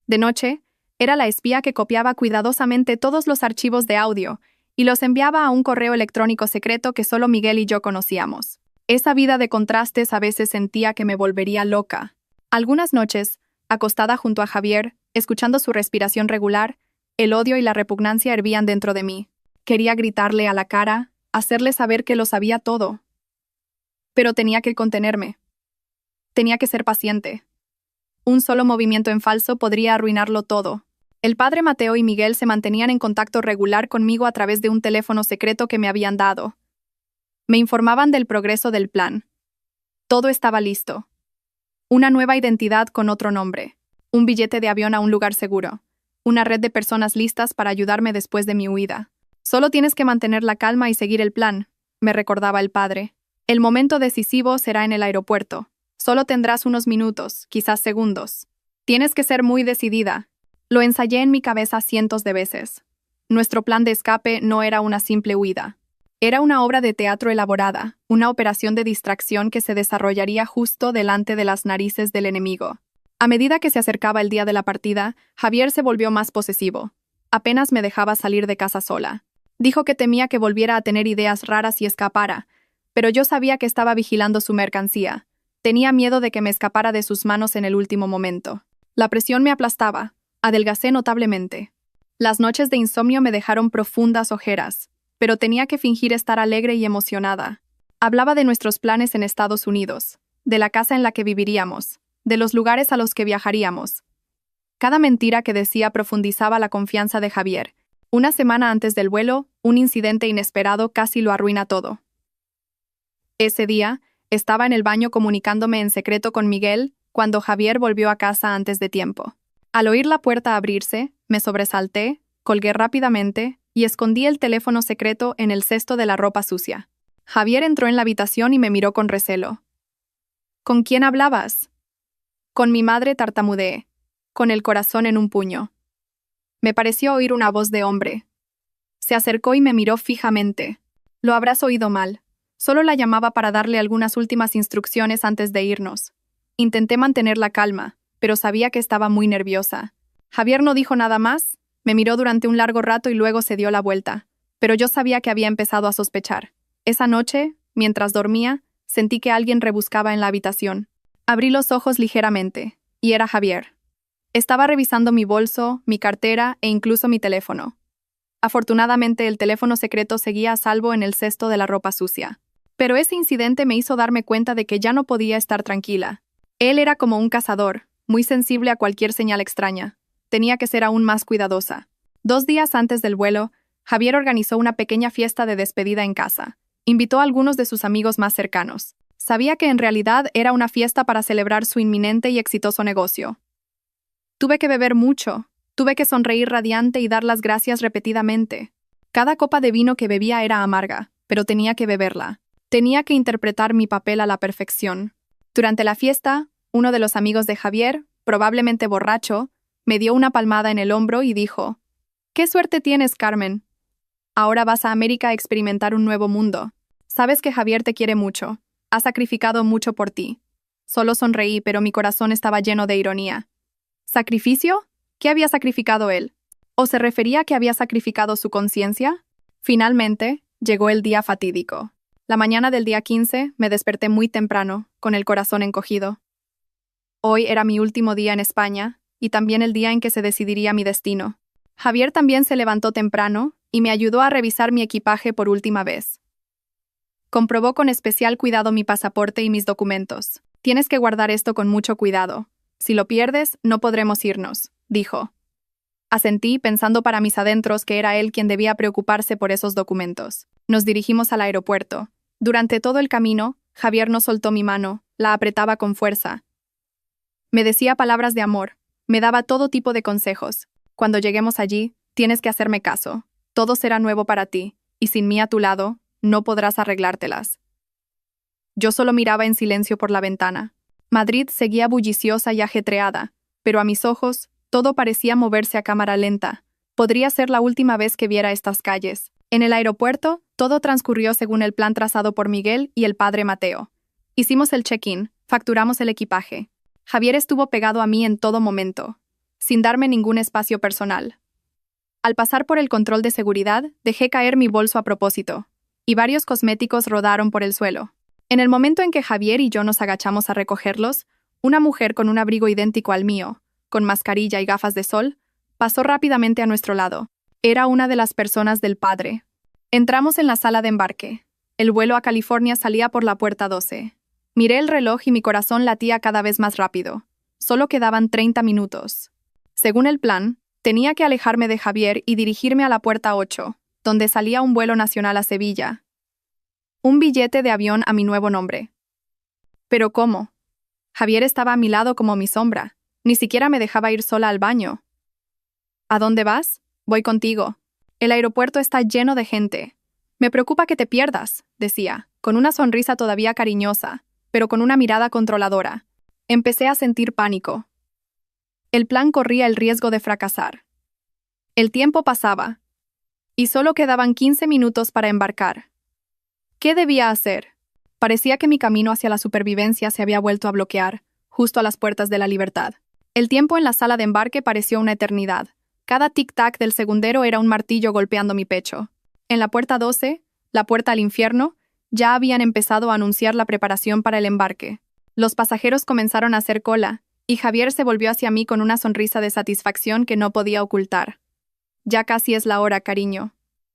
De noche, era la espía que copiaba cuidadosamente todos los archivos de audio y los enviaba a un correo electrónico secreto que solo Miguel y yo conocíamos. Esa vida de contrastes a veces sentía que me volvería loca. Algunas noches, acostada junto a Javier, escuchando su respiración regular, el odio y la repugnancia hervían dentro de mí. Quería gritarle a la cara, hacerle saber que lo sabía todo. Pero tenía que contenerme. Tenía que ser paciente. Un solo movimiento en falso podría arruinarlo todo. El padre Mateo y Miguel se mantenían en contacto regular conmigo a través de un teléfono secreto que me habían dado. Me informaban del progreso del plan. Todo estaba listo. Una nueva identidad con otro nombre. Un billete de avión a un lugar seguro. Una red de personas listas para ayudarme después de mi huida. «Solo tienes que mantener la calma y seguir el plan», me recordaba el padre. «El momento decisivo será en el aeropuerto. Solo tendrás unos minutos, quizás segundos. Tienes que ser muy decidida». Lo ensayé en mi cabeza cientos de veces. Nuestro plan de escape no era una simple huida. Era una obra de teatro elaborada, una operación de distracción que se desarrollaría justo delante de las narices del enemigo. A medida que se acercaba el día de la partida, Javier se volvió más posesivo. Apenas me dejaba salir de casa sola. Dijo que temía que volviera a tener ideas raras y escapara, pero yo sabía que estaba vigilando su mercancía. Tenía miedo de que me escapara de sus manos en el último momento. La presión me aplastaba. Adelgacé notablemente. Las noches de insomnio me dejaron profundas ojeras, pero tenía que fingir estar alegre y emocionada. Hablaba de nuestros planes en Estados Unidos, de la casa en la que viviríamos, de los lugares a los que viajaríamos. Cada mentira que decía profundizaba la confianza de Javier. Una semana antes del vuelo, un incidente inesperado casi lo arruina todo. Ese día, estaba en el baño comunicándome en secreto con Miguel cuando Javier volvió a casa antes de tiempo. Al oír la puerta abrirse, me sobresalté, colgué rápidamente y escondí el teléfono secreto en el cesto de la ropa sucia. Javier entró en la habitación y me miró con recelo. ¿Con quién hablabas? Con mi madre, tartamudeé, con el corazón en un puño. Me pareció oír una voz de hombre. Se acercó y me miró fijamente. Lo habrás oído mal. Solo la llamaba para darle algunas últimas instrucciones antes de irnos. Intenté mantener la calma, pero sabía que estaba muy nerviosa. Javier no dijo nada más, me miró durante un largo rato y luego se dio la vuelta. Pero yo sabía que había empezado a sospechar. Esa noche, mientras dormía, sentí que alguien rebuscaba en la habitación. Abrí los ojos ligeramente, y era Javier. Estaba revisando mi bolso, mi cartera e incluso mi teléfono. Afortunadamente, el teléfono secreto seguía a salvo en el cesto de la ropa sucia. Pero ese incidente me hizo darme cuenta de que ya no podía estar tranquila. Él era como un cazador, muy sensible a cualquier señal extraña. Tenía que ser aún más cuidadosa. 2 días antes del vuelo, Javier organizó una pequeña fiesta de despedida en casa. Invitó a algunos de sus amigos más cercanos. Sabía que en realidad era una fiesta para celebrar su inminente y exitoso negocio. Tuve que beber mucho, tuve que sonreír radiante y dar las gracias repetidamente. Cada copa de vino que bebía era amarga, pero tenía que beberla. Tenía que interpretar mi papel a la perfección. Durante la fiesta, uno de los amigos de Javier, probablemente borracho, me dio una palmada en el hombro y dijo: «¡Qué suerte tienes, Carmen! Ahora vas a América a experimentar un nuevo mundo. Sabes que Javier te quiere mucho. Ha sacrificado mucho por ti». Solo sonreí, pero mi corazón estaba lleno de ironía. ¿Sacrificio? ¿Qué había sacrificado él? ¿O se refería a que había sacrificado su conciencia? Finalmente, llegó el día fatídico. La mañana del día 15 me desperté muy temprano, con el corazón encogido. Hoy era mi último día en España, y también el día en que se decidiría mi destino. Javier también se levantó temprano y me ayudó a revisar mi equipaje por última vez. Comprobó con especial cuidado mi pasaporte y mis documentos. «Tienes que guardar esto con mucho cuidado. Si lo pierdes, no podremos irnos», dijo. Asentí, pensando para mis adentros que era él quien debía preocuparse por esos documentos. Nos dirigimos al aeropuerto. Durante todo el camino, Javier no soltó mi mano, la apretaba con fuerza. Me decía palabras de amor, me daba todo tipo de consejos. «Cuando lleguemos allí, tienes que hacerme caso. Todo será nuevo para ti, y sin mí a tu lado, no podrás arreglártelas». Yo solo miraba en silencio por la ventana. Madrid seguía bulliciosa y ajetreada, pero a mis ojos, todo parecía moverse a cámara lenta. Podría ser la última vez que viera estas calles. En el aeropuerto, todo transcurrió según el plan trazado por Miguel y el padre Mateo. Hicimos el check-in, facturamos el equipaje. Javier estuvo pegado a mí en todo momento, sin darme ningún espacio personal. Al pasar por el control de seguridad, dejé caer mi bolso a propósito, y varios cosméticos rodaron por el suelo. En el momento en que Javier y yo nos agachamos a recogerlos, una mujer con un abrigo idéntico al mío, con mascarilla y gafas de sol, pasó rápidamente a nuestro lado. Era una de las personas del padre. Entramos en la sala de embarque. El vuelo a California salía por la puerta 12. Miré el reloj y mi corazón latía cada vez más rápido. Solo quedaban 30 minutos. Según el plan, tenía que alejarme de Javier y dirigirme a la puerta 8, donde salía un vuelo nacional a Sevilla. Un billete de avión a mi nuevo nombre. ¿Pero cómo? Javier estaba a mi lado como mi sombra. Ni siquiera me dejaba ir sola al baño. ¿A dónde vas? Voy contigo. El aeropuerto está lleno de gente. Me preocupa que te pierdas, decía, con una sonrisa todavía cariñosa, pero con una mirada controladora. Empecé a sentir pánico. El plan corría el riesgo de fracasar. El tiempo pasaba, y solo quedaban 15 minutos para embarcar. ¿Qué debía hacer? Parecía que mi camino hacia la supervivencia se había vuelto a bloquear, justo a las puertas de la libertad. El tiempo en la sala de embarque pareció una eternidad. Cada tic-tac del segundero era un martillo golpeando mi pecho. En la puerta 12, la puerta al infierno, ya habían empezado a anunciar la preparación para el embarque. Los pasajeros comenzaron a hacer cola, Y Javier se volvió hacia mí con una sonrisa de satisfacción que no podía ocultar. Ya casi es la hora, cariño.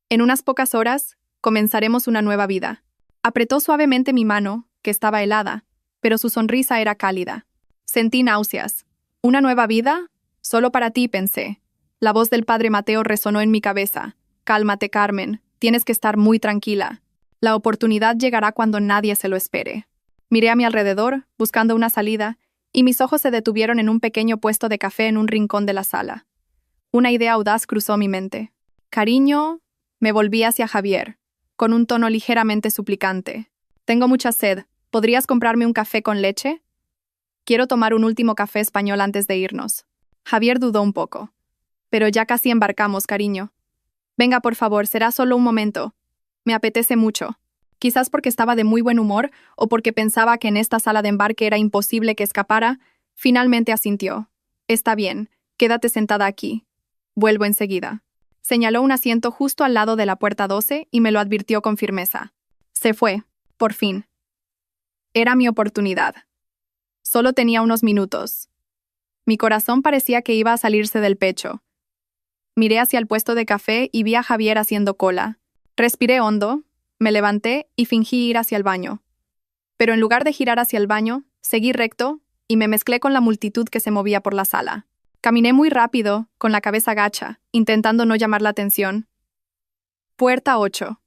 En unas pocas horas, comenzaremos una nueva vida. Apretó suavemente mi mano, que estaba helada, pero su sonrisa era cálida. Sentí náuseas. ¿Una nueva vida? Solo para ti, pensé. La voz del padre Mateo resonó en mi cabeza. Cálmate, Carmen. Tienes que estar muy tranquila. La oportunidad llegará cuando nadie se lo espere. Miré a mi alrededor, buscando una salida, y mis ojos se detuvieron en un pequeño puesto de café en un rincón de la sala. Una idea audaz cruzó mi mente. Cariño, me volví hacia Javier, con un tono ligeramente suplicante. Tengo mucha sed. ¿Podrías comprarme un café con leche? Quiero tomar un último café español antes de irnos. Javier dudó un poco. Pero ya casi embarcamos, cariño. Venga, por favor, será solo un momento. Me apetece mucho. Quizás porque estaba de muy buen humor o porque pensaba que en esta sala de embarque era imposible que escapara, finalmente asintió. Está bien, quédate sentada aquí. Vuelvo enseguida. Señaló un asiento justo al lado de la puerta 12 y me lo advirtió con firmeza. Se fue, por fin. Era mi oportunidad. Solo tenía unos minutos. Mi corazón parecía que iba a salirse del pecho. Miré hacia el puesto de café y vi a Javier haciendo cola. Respiré hondo, me levanté y fingí ir hacia el baño. Pero en lugar de girar hacia el baño, seguí recto y me mezclé con la multitud que se movía por la sala. Caminé muy rápido, con la cabeza gacha, intentando no llamar la atención. Puerta 8.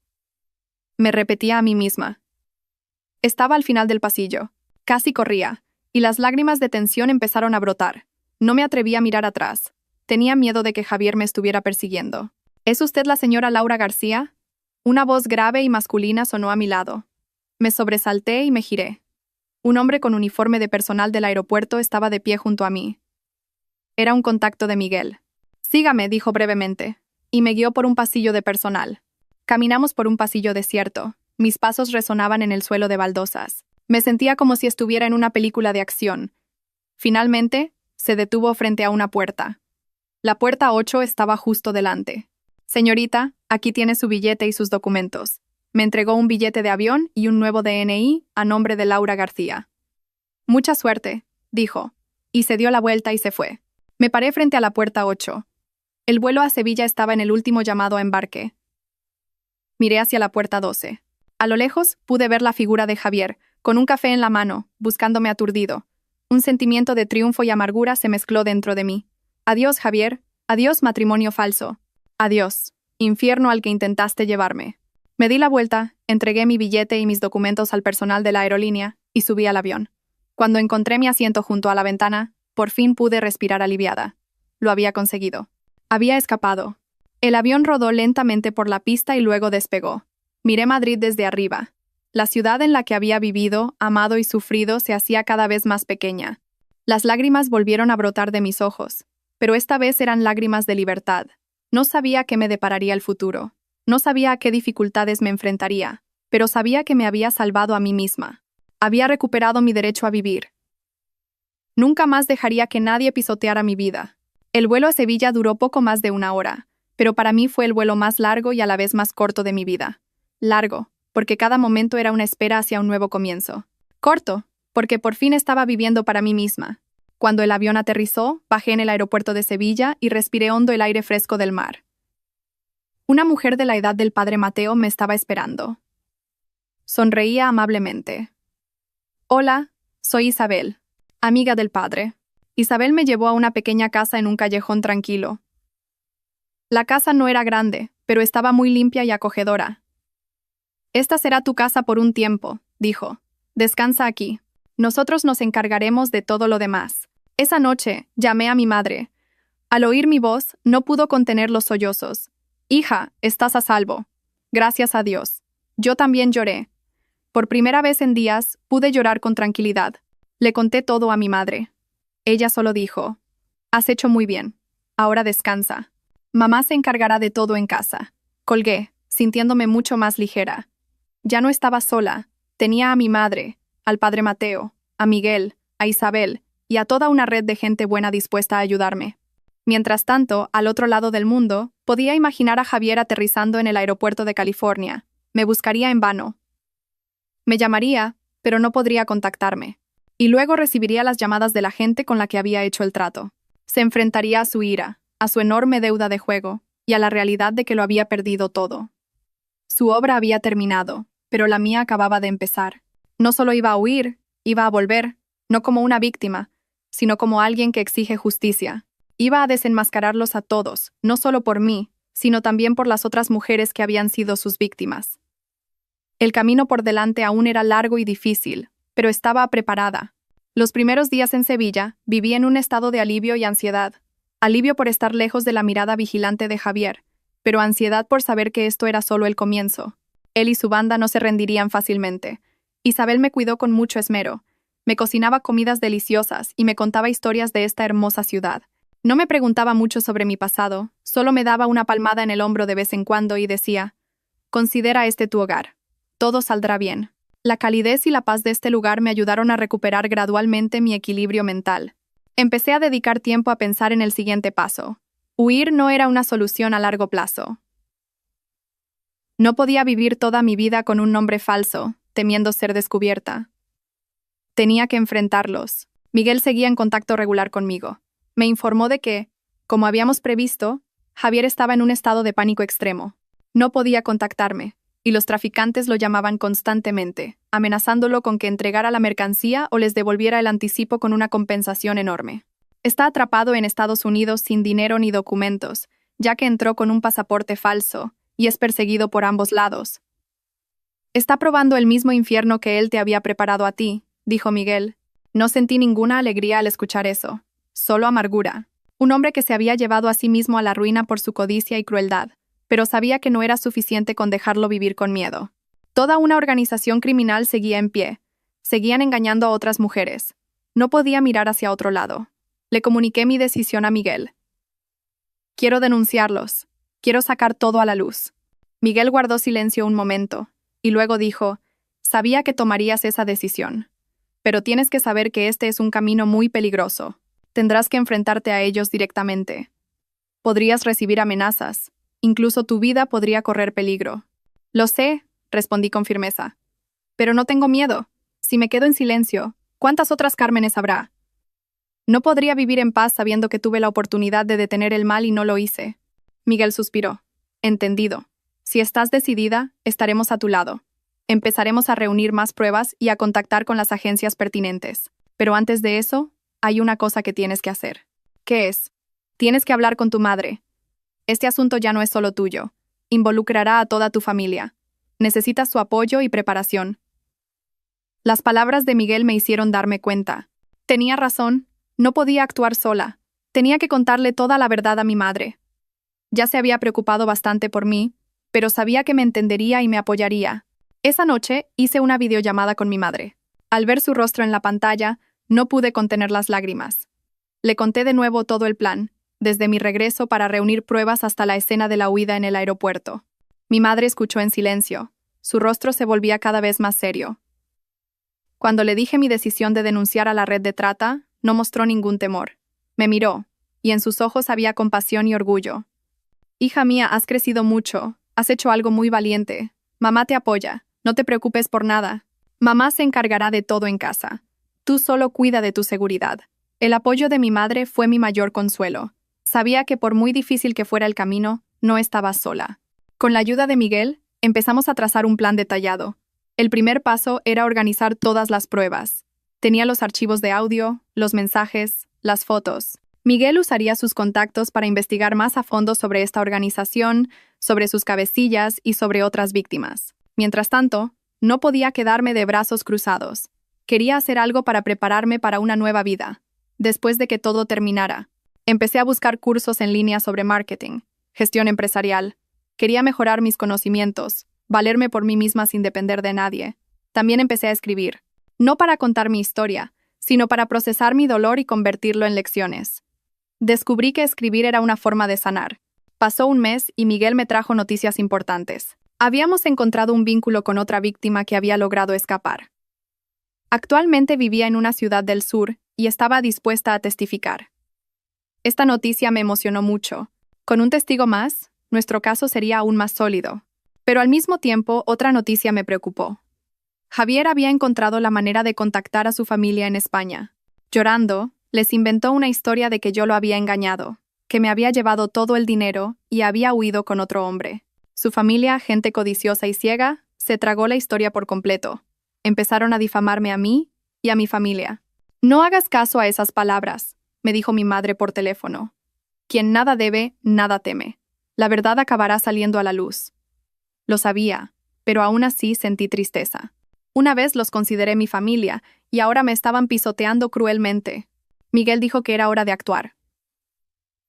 Me repetía a mí misma. Estaba al final del pasillo. Casi corría, y las lágrimas de tensión empezaron a brotar. No me atreví a mirar atrás. Tenía miedo de que Javier me estuviera persiguiendo. ¿Es usted la señora Laura García? Una voz grave y masculina sonó a mi lado. Me sobresalté y me giré. Un hombre con uniforme de personal del aeropuerto estaba de pie junto a mí. Era un contacto de Miguel. Sígame, dijo brevemente, y me guió por un pasillo de personal. Caminamos por un pasillo desierto. Mis pasos resonaban en el suelo de baldosas. Me sentía como si estuviera en una película de acción. Finalmente, se detuvo frente a una puerta. La puerta 8 estaba justo delante. Señorita, aquí tiene su billete y sus documentos. Me entregó un billete de avión y un nuevo DNI a nombre de Laura García. Mucha suerte, dijo, y se dio la vuelta y se fue. Me paré frente a la puerta 8. El vuelo a Sevilla estaba en el último llamado a embarque. Miré hacia la puerta 12. A lo lejos pude ver la figura de Javier, con un café en la mano, buscándome aturdido. Un sentimiento de triunfo y amargura se mezcló dentro de mí. Adiós, Javier. Adiós, matrimonio falso. Adiós, infierno al que intentaste llevarme. Me di la vuelta, entregué mi billete y mis documentos al personal de la aerolínea y subí al avión. Cuando encontré mi asiento junto a la ventana, por fin pude respirar aliviada. Lo había conseguido. Había escapado. El avión rodó lentamente por la pista y luego despegó. Miré Madrid desde arriba. La ciudad en la que había vivido, amado y sufrido se hacía cada vez más pequeña. Las lágrimas volvieron a brotar de mis ojos, pero esta vez eran lágrimas de libertad. No sabía qué me depararía el futuro. No sabía a qué dificultades me enfrentaría, pero sabía que me había salvado a mí misma. Había recuperado mi derecho a vivir. Nunca más dejaría que nadie pisoteara mi vida. El vuelo a Sevilla duró poco más de una hora, pero para mí fue el vuelo más largo y a la vez más corto de mi vida. Largo, porque cada momento era una espera hacia un nuevo comienzo. Corto, porque por fin estaba viviendo para mí misma. Cuando el avión aterrizó, bajé en el aeropuerto de Sevilla y respiré hondo el aire fresco del mar. Una mujer de la edad del padre Mateo me estaba esperando. Sonreía amablemente. Hola, soy Isabel, amiga del padre. Isabel me llevó a una pequeña casa en un callejón tranquilo. La casa no era grande, pero estaba muy limpia y acogedora. Esta será tu casa por un tiempo, dijo. Descansa aquí. Nosotros nos encargaremos de todo lo demás. Esa noche, llamé a mi madre. Al oír mi voz, no pudo contener los sollozos. Hija, estás a salvo. Gracias a Dios. Yo también lloré. Por primera vez en días, pude llorar con tranquilidad. Le conté todo a mi madre. Ella solo dijo, has hecho muy bien. Ahora descansa. Mamá se encargará de todo en casa. Colgué, sintiéndome mucho más ligera. Ya no estaba sola. Tenía a mi madre, al padre Mateo, a Miguel, a Isabel y a toda una red de gente buena dispuesta a ayudarme. Mientras tanto, al otro lado del mundo, podía imaginar a Javier aterrizando en el aeropuerto de California. Me buscaría en vano. Me llamaría, pero no podría contactarme. y luego recibiría las llamadas de la gente con la que había hecho el trato. Se enfrentaría a su ira, a su enorme deuda de juego, y a la realidad de que lo había perdido todo. Su obra había terminado, pero la mía acababa de empezar. No solo iba a huir, iba a volver, no como una víctima, sino como alguien que exige justicia. Iba a desenmascararlos a todos, no solo por mí, sino también por las otras mujeres que habían sido sus víctimas. El camino por delante aún era largo y difícil, pero estaba preparada. Los primeros días en Sevilla viví en un estado de alivio y ansiedad. Alivio por estar lejos de la mirada vigilante de Javier, pero ansiedad por saber que esto era solo el comienzo. Él y su banda no se rendirían fácilmente. Isabel me cuidó con mucho esmero. Me cocinaba comidas deliciosas y me contaba historias de esta hermosa ciudad. No me preguntaba mucho sobre mi pasado, solo me daba una palmada en el hombro de vez en cuando y decía: «Considera este tu hogar. Todo saldrá bien». La calidez y la paz de este lugar me ayudaron a recuperar gradualmente mi equilibrio mental. Empecé a dedicar tiempo a pensar en el siguiente paso. Huir no era una solución a largo plazo. No podía vivir toda mi vida con un nombre falso, temiendo ser descubierta. Tenía que enfrentarlos. Miguel seguía en contacto regular conmigo. Me informó de que, como habíamos previsto, Javier estaba en un estado de pánico extremo. No podía contactarme, y los traficantes lo llamaban constantemente, amenazándolo con que entregara la mercancía o les devolviera el anticipo con una compensación enorme. Está atrapado en Estados Unidos sin dinero ni documentos, ya que entró con un pasaporte falso, y es perseguido por ambos lados. «Está probando el mismo infierno que él te había preparado a ti», dijo Miguel. No sentí ninguna alegría al escuchar eso, solo amargura. Un hombre que se había llevado a sí mismo a la ruina por su codicia y crueldad, pero sabía que no era suficiente con dejarlo vivir con miedo. Toda una organización criminal seguía en pie. Seguían engañando a otras mujeres. No podía mirar hacia otro lado. Le comuniqué mi decisión a Miguel. «Quiero denunciarlos. Quiero sacar todo a la luz». Miguel guardó silencio un momento, y luego dijo: «Sabía que tomarías esa decisión. Pero tienes que saber que este es un camino muy peligroso. Tendrás que enfrentarte a ellos directamente. Podrías recibir amenazas. Incluso tu vida podría correr peligro». «Lo sé», respondí con firmeza. «Pero no tengo miedo. Si me quedo en silencio, ¿cuántas otras Cármenes habrá? No podría vivir en paz sabiendo que tuve la oportunidad de detener el mal y no lo hice». Miguel suspiró. «Entendido. Si estás decidida, estaremos a tu lado. Empezaremos a reunir más pruebas y a contactar con las agencias pertinentes. Pero antes de eso, hay una cosa que tienes que hacer». «¿Qué es?» «Tienes que hablar con tu madre. Este asunto ya no es solo tuyo. Involucrará a toda tu familia. Necesitas su apoyo y preparación». Las palabras de Miguel me hicieron darme cuenta. Tenía razón. No podía actuar sola. Tenía que contarle toda la verdad a mi madre. Ya se había preocupado bastante por mí, pero sabía que me entendería y me apoyaría. Esa noche hice una videollamada con mi madre. Al ver su rostro en la pantalla, no pude contener las lágrimas. Le conté de nuevo todo el plan, desde mi regreso para reunir pruebas hasta la escena de la huida en el aeropuerto. Mi madre escuchó en silencio. Su rostro se volvía cada vez más serio. Cuando le dije mi decisión de denunciar a la red de trata, no mostró ningún temor. Me miró, y en sus ojos había compasión y orgullo. «Hija mía, has crecido mucho. Has hecho algo muy valiente. Mamá te apoya. No te preocupes por nada. Mamá se encargará de todo en casa. Tú solo cuida de tu seguridad». El apoyo de mi madre fue mi mayor consuelo. Sabía que por muy difícil que fuera el camino, no estaba sola. Con la ayuda de Miguel, empezamos a trazar un plan detallado. El primer paso era organizar todas las pruebas. Tenía los archivos de audio, los mensajes, las fotos. Miguel usaría sus contactos para investigar más a fondo sobre esta organización, sobre sus cabecillas y sobre otras víctimas. Mientras tanto, no podía quedarme de brazos cruzados. Quería hacer algo para prepararme para una nueva vida. Después de que todo terminara, empecé a buscar cursos en línea sobre marketing, gestión empresarial. Quería mejorar mis conocimientos, valerme por mí misma sin depender de nadie. También empecé a escribir, no para contar mi historia, sino para procesar mi dolor y convertirlo en lecciones. Descubrí que escribir era una forma de sanar. Pasó un mes y Miguel me trajo noticias importantes. Habíamos encontrado un vínculo con otra víctima que había logrado escapar. Actualmente vivía en una ciudad del sur y estaba dispuesta a testificar. Esta noticia me emocionó mucho. Con un testigo más, nuestro caso sería aún más sólido. Pero al mismo tiempo, otra noticia me preocupó. Javier había encontrado la manera de contactar a su familia en España. Llorando, les inventó una historia de que yo lo había engañado, que me había llevado todo el dinero y había huido con otro hombre. Su familia, gente codiciosa y ciega, se tragó la historia por completo. Empezaron a difamarme a mí y a mi familia. No hagas caso a esas palabras, me dijo mi madre por teléfono. Quien nada debe, nada teme. La verdad acabará saliendo a la luz. Lo sabía, pero aún así sentí tristeza. Una vez los consideré mi familia y ahora me estaban pisoteando cruelmente. Miguel dijo que era hora de actuar.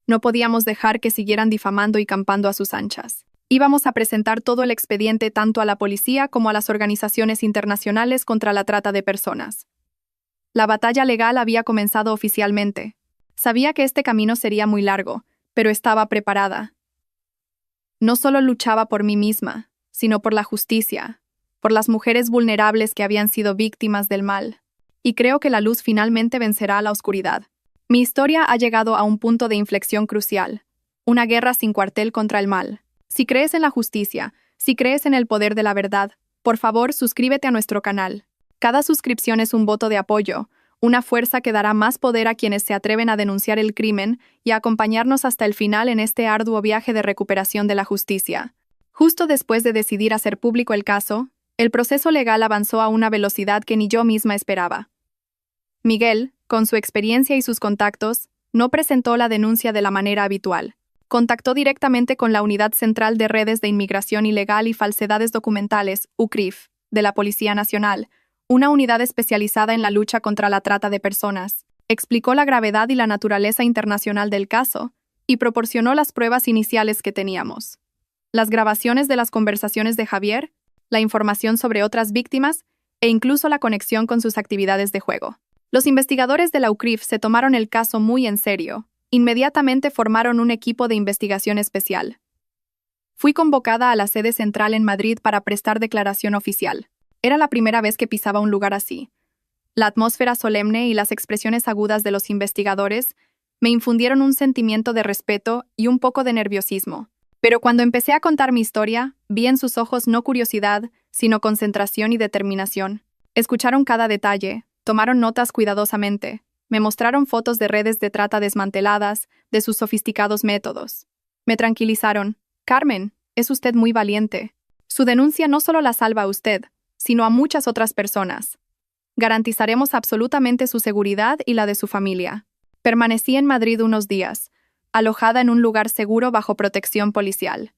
No podíamos dejar que siguieran difamando y campando a sus anchas. Íbamos a presentar todo el expediente tanto a la policía como a las organizaciones internacionales contra la trata de personas. La batalla legal había comenzado oficialmente. Sabía que este camino sería muy largo, pero estaba preparada. No solo luchaba por mí misma, sino por la justicia, por las mujeres vulnerables que habían sido víctimas del mal. Y creo que la luz finalmente vencerá a la oscuridad. Mi historia ha llegado a un punto de inflexión crucial. Una guerra sin cuartel contra el mal. Si crees en la justicia, si crees en el poder de la verdad, por favor suscríbete a nuestro canal. Cada suscripción es un voto de apoyo, una fuerza que dará más poder a quienes se atreven a denunciar el crimen y a acompañarnos hasta el final en este arduo viaje de recuperación de la justicia. Justo después de decidir hacer público el caso, el proceso legal avanzó a una velocidad que ni yo misma esperaba. Miguel, con su experiencia y sus contactos, no presentó la denuncia de la manera habitual. Contactó directamente con la Unidad Central de Redes de Inmigración Ilegal y Falsedades Documentales, UCRIF, de la Policía Nacional, una unidad especializada en la lucha contra la trata de personas. Explicó la gravedad y la naturaleza internacional del caso y proporcionó las pruebas iniciales que teníamos. Las grabaciones de las conversaciones de Javier, la información sobre otras víctimas e incluso la conexión con sus actividades de juego. Los investigadores de la UCRIF se tomaron el caso muy en serio. Inmediatamente formaron un equipo de investigación especial. Fui convocada a la sede central en Madrid para prestar declaración oficial. Era la primera vez que pisaba un lugar así. La atmósfera solemne y las expresiones agudas de los investigadores me infundieron un sentimiento de respeto y un poco de nerviosismo. Pero cuando empecé a contar mi historia, vi en sus ojos no curiosidad, sino concentración y determinación. Escucharon cada detalle, tomaron notas cuidadosamente. Me mostraron fotos de redes de trata desmanteladas, de sus sofisticados métodos. Me tranquilizaron. Carmen, es usted muy valiente. Su denuncia no solo la salva a usted, sino a muchas otras personas. Garantizaremos absolutamente su seguridad y la de su familia. Permanecí en Madrid unos días, alojada en un lugar seguro bajo protección policial.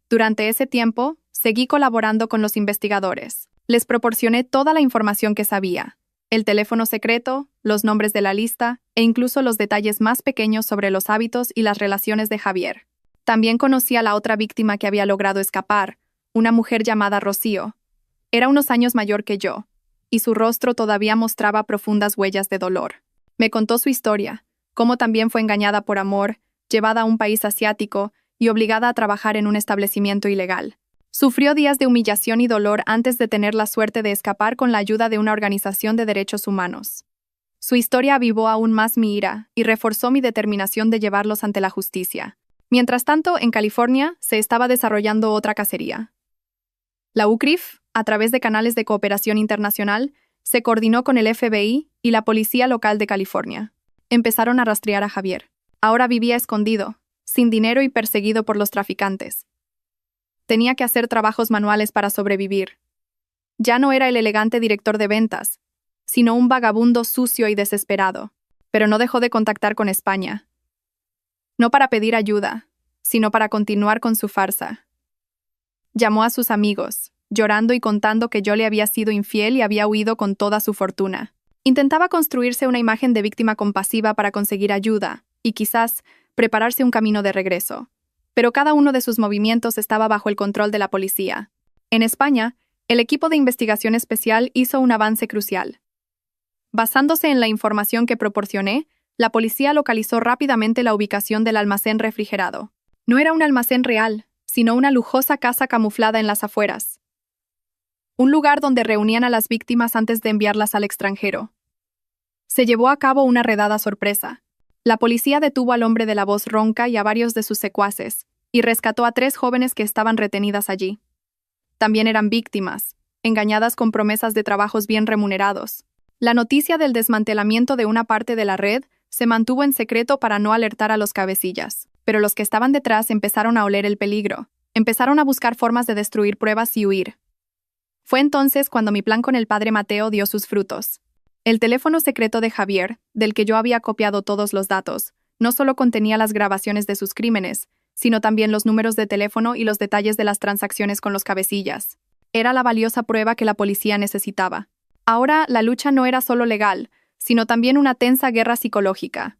Durante ese tiempo, seguí colaborando con los investigadores. Les proporcioné toda la información que sabía. El teléfono secreto, los nombres de la lista e incluso los detalles más pequeños sobre los hábitos y las relaciones de Javier. También conocí a la otra víctima que había logrado escapar, una mujer llamada Rocío. Era unos años mayor que yo, y su rostro todavía mostraba profundas huellas de dolor. Me contó su historia, cómo también fue engañada por amor, llevada a un país asiático y obligada a trabajar en un establecimiento ilegal. Sufrió días de humillación y dolor antes de tener la suerte de escapar con la ayuda de una organización de derechos humanos. Su historia avivó aún más mi ira y reforzó mi determinación de llevarlos ante la justicia. Mientras tanto, en California se estaba desarrollando otra cacería. La UCRIF, a través de canales de cooperación internacional, se coordinó con el FBI y la policía local de California. Empezaron a rastrear a Javier. Ahora vivía escondido, sin dinero y perseguido por los traficantes. Tenía que hacer trabajos manuales para sobrevivir. Ya no era el elegante director de ventas, sino un vagabundo sucio y desesperado. Pero no dejó de contactar con España. No para pedir ayuda, sino para continuar con su farsa. Llamó a sus amigos, llorando y contando que yo le había sido infiel y había huido con toda su fortuna. Intentaba construirse una imagen de víctima compasiva para conseguir ayuda y quizás prepararse un camino de regreso. Pero cada uno de sus movimientos estaba bajo el control de la policía. En España, el equipo de investigación especial hizo un avance crucial. Basándose en la información que proporcioné, la policía localizó rápidamente la ubicación del almacén refrigerado. No era un almacén real, sino una lujosa casa camuflada en las afueras. Un lugar donde reunían a las víctimas antes de enviarlas al extranjero. Se llevó a cabo una redada sorpresa. La policía detuvo al hombre de la voz ronca y a varios de sus secuaces, y rescató a 3 jóvenes que estaban retenidas allí. También eran víctimas, engañadas con promesas de trabajos bien remunerados. La noticia del desmantelamiento de una parte de la red se mantuvo en secreto para no alertar a los cabecillas, pero los que estaban detrás empezaron a oler el peligro. Empezaron a buscar formas de destruir pruebas y huir. Fue entonces cuando mi plan con el padre Mateo dio sus frutos. El teléfono secreto de Javier, del que yo había copiado todos los datos, no solo contenía las grabaciones de sus crímenes, sino también los números de teléfono y los detalles de las transacciones con los cabecillas. Era la valiosa prueba que la policía necesitaba. Ahora, la lucha no era solo legal, sino también una tensa guerra psicológica.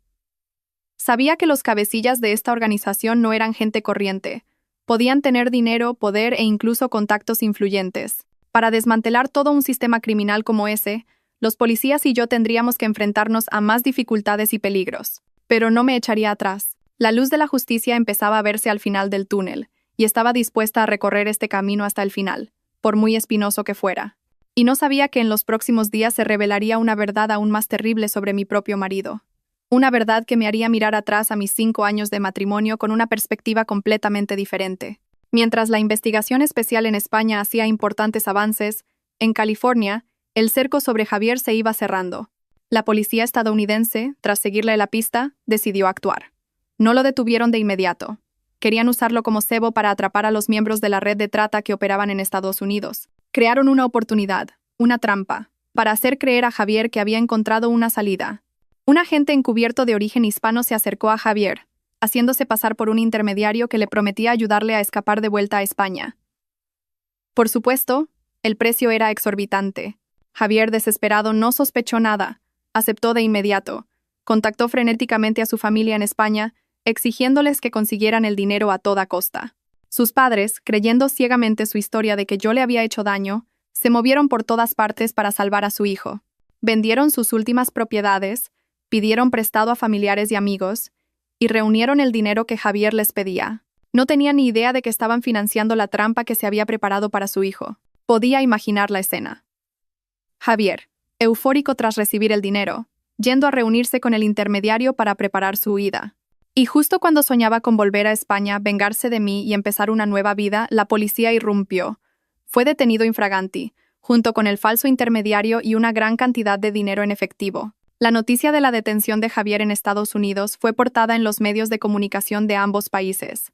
Sabía que los cabecillas de esta organización no eran gente corriente. Podían tener dinero, poder e incluso contactos influyentes. Para desmantelar todo un sistema criminal como ese, los policías y yo tendríamos que enfrentarnos a más dificultades y peligros. Pero no me echaría atrás. La luz de la justicia empezaba a verse al final del túnel, y estaba dispuesta a recorrer este camino hasta el final, por muy espinoso que fuera. Y no sabía que en los próximos días se revelaría una verdad aún más terrible sobre mi propio marido. Una verdad que me haría mirar atrás a mis 5 años de matrimonio con una perspectiva completamente diferente. Mientras la investigación especial en España hacía importantes avances, en California, el cerco sobre Javier se iba cerrando. La policía estadounidense, tras seguirle la pista, decidió actuar. No lo detuvieron de inmediato. Querían usarlo como cebo para atrapar a los miembros de la red de trata que operaban en Estados Unidos. Crearon una oportunidad, una trampa, para hacer creer a Javier que había encontrado una salida. Un agente encubierto de origen hispano se acercó a Javier, haciéndose pasar por un intermediario que le prometía ayudarle a escapar de vuelta a España. Por supuesto, el precio era exorbitante. Javier, desesperado, no sospechó nada. Aceptó de inmediato. Contactó frenéticamente a su familia en España, exigiéndoles que consiguieran el dinero a toda costa. Sus padres, creyendo ciegamente su historia de que yo le había hecho daño, se movieron por todas partes para salvar a su hijo. Vendieron sus últimas propiedades, pidieron prestado a familiares y amigos, y reunieron el dinero que Javier les pedía. No tenían ni idea de que estaban financiando la trampa que se había preparado para su hijo. Podía imaginar la escena. Javier, eufórico tras recibir el dinero, yendo a reunirse con el intermediario para preparar su huida. Y justo cuando soñaba con volver a España, vengarse de mí y empezar una nueva vida, la policía irrumpió. Fue detenido infraganti, junto con el falso intermediario y una gran cantidad de dinero en efectivo. La noticia de la detención de Javier en Estados Unidos fue portada en los medios de comunicación de ambos países.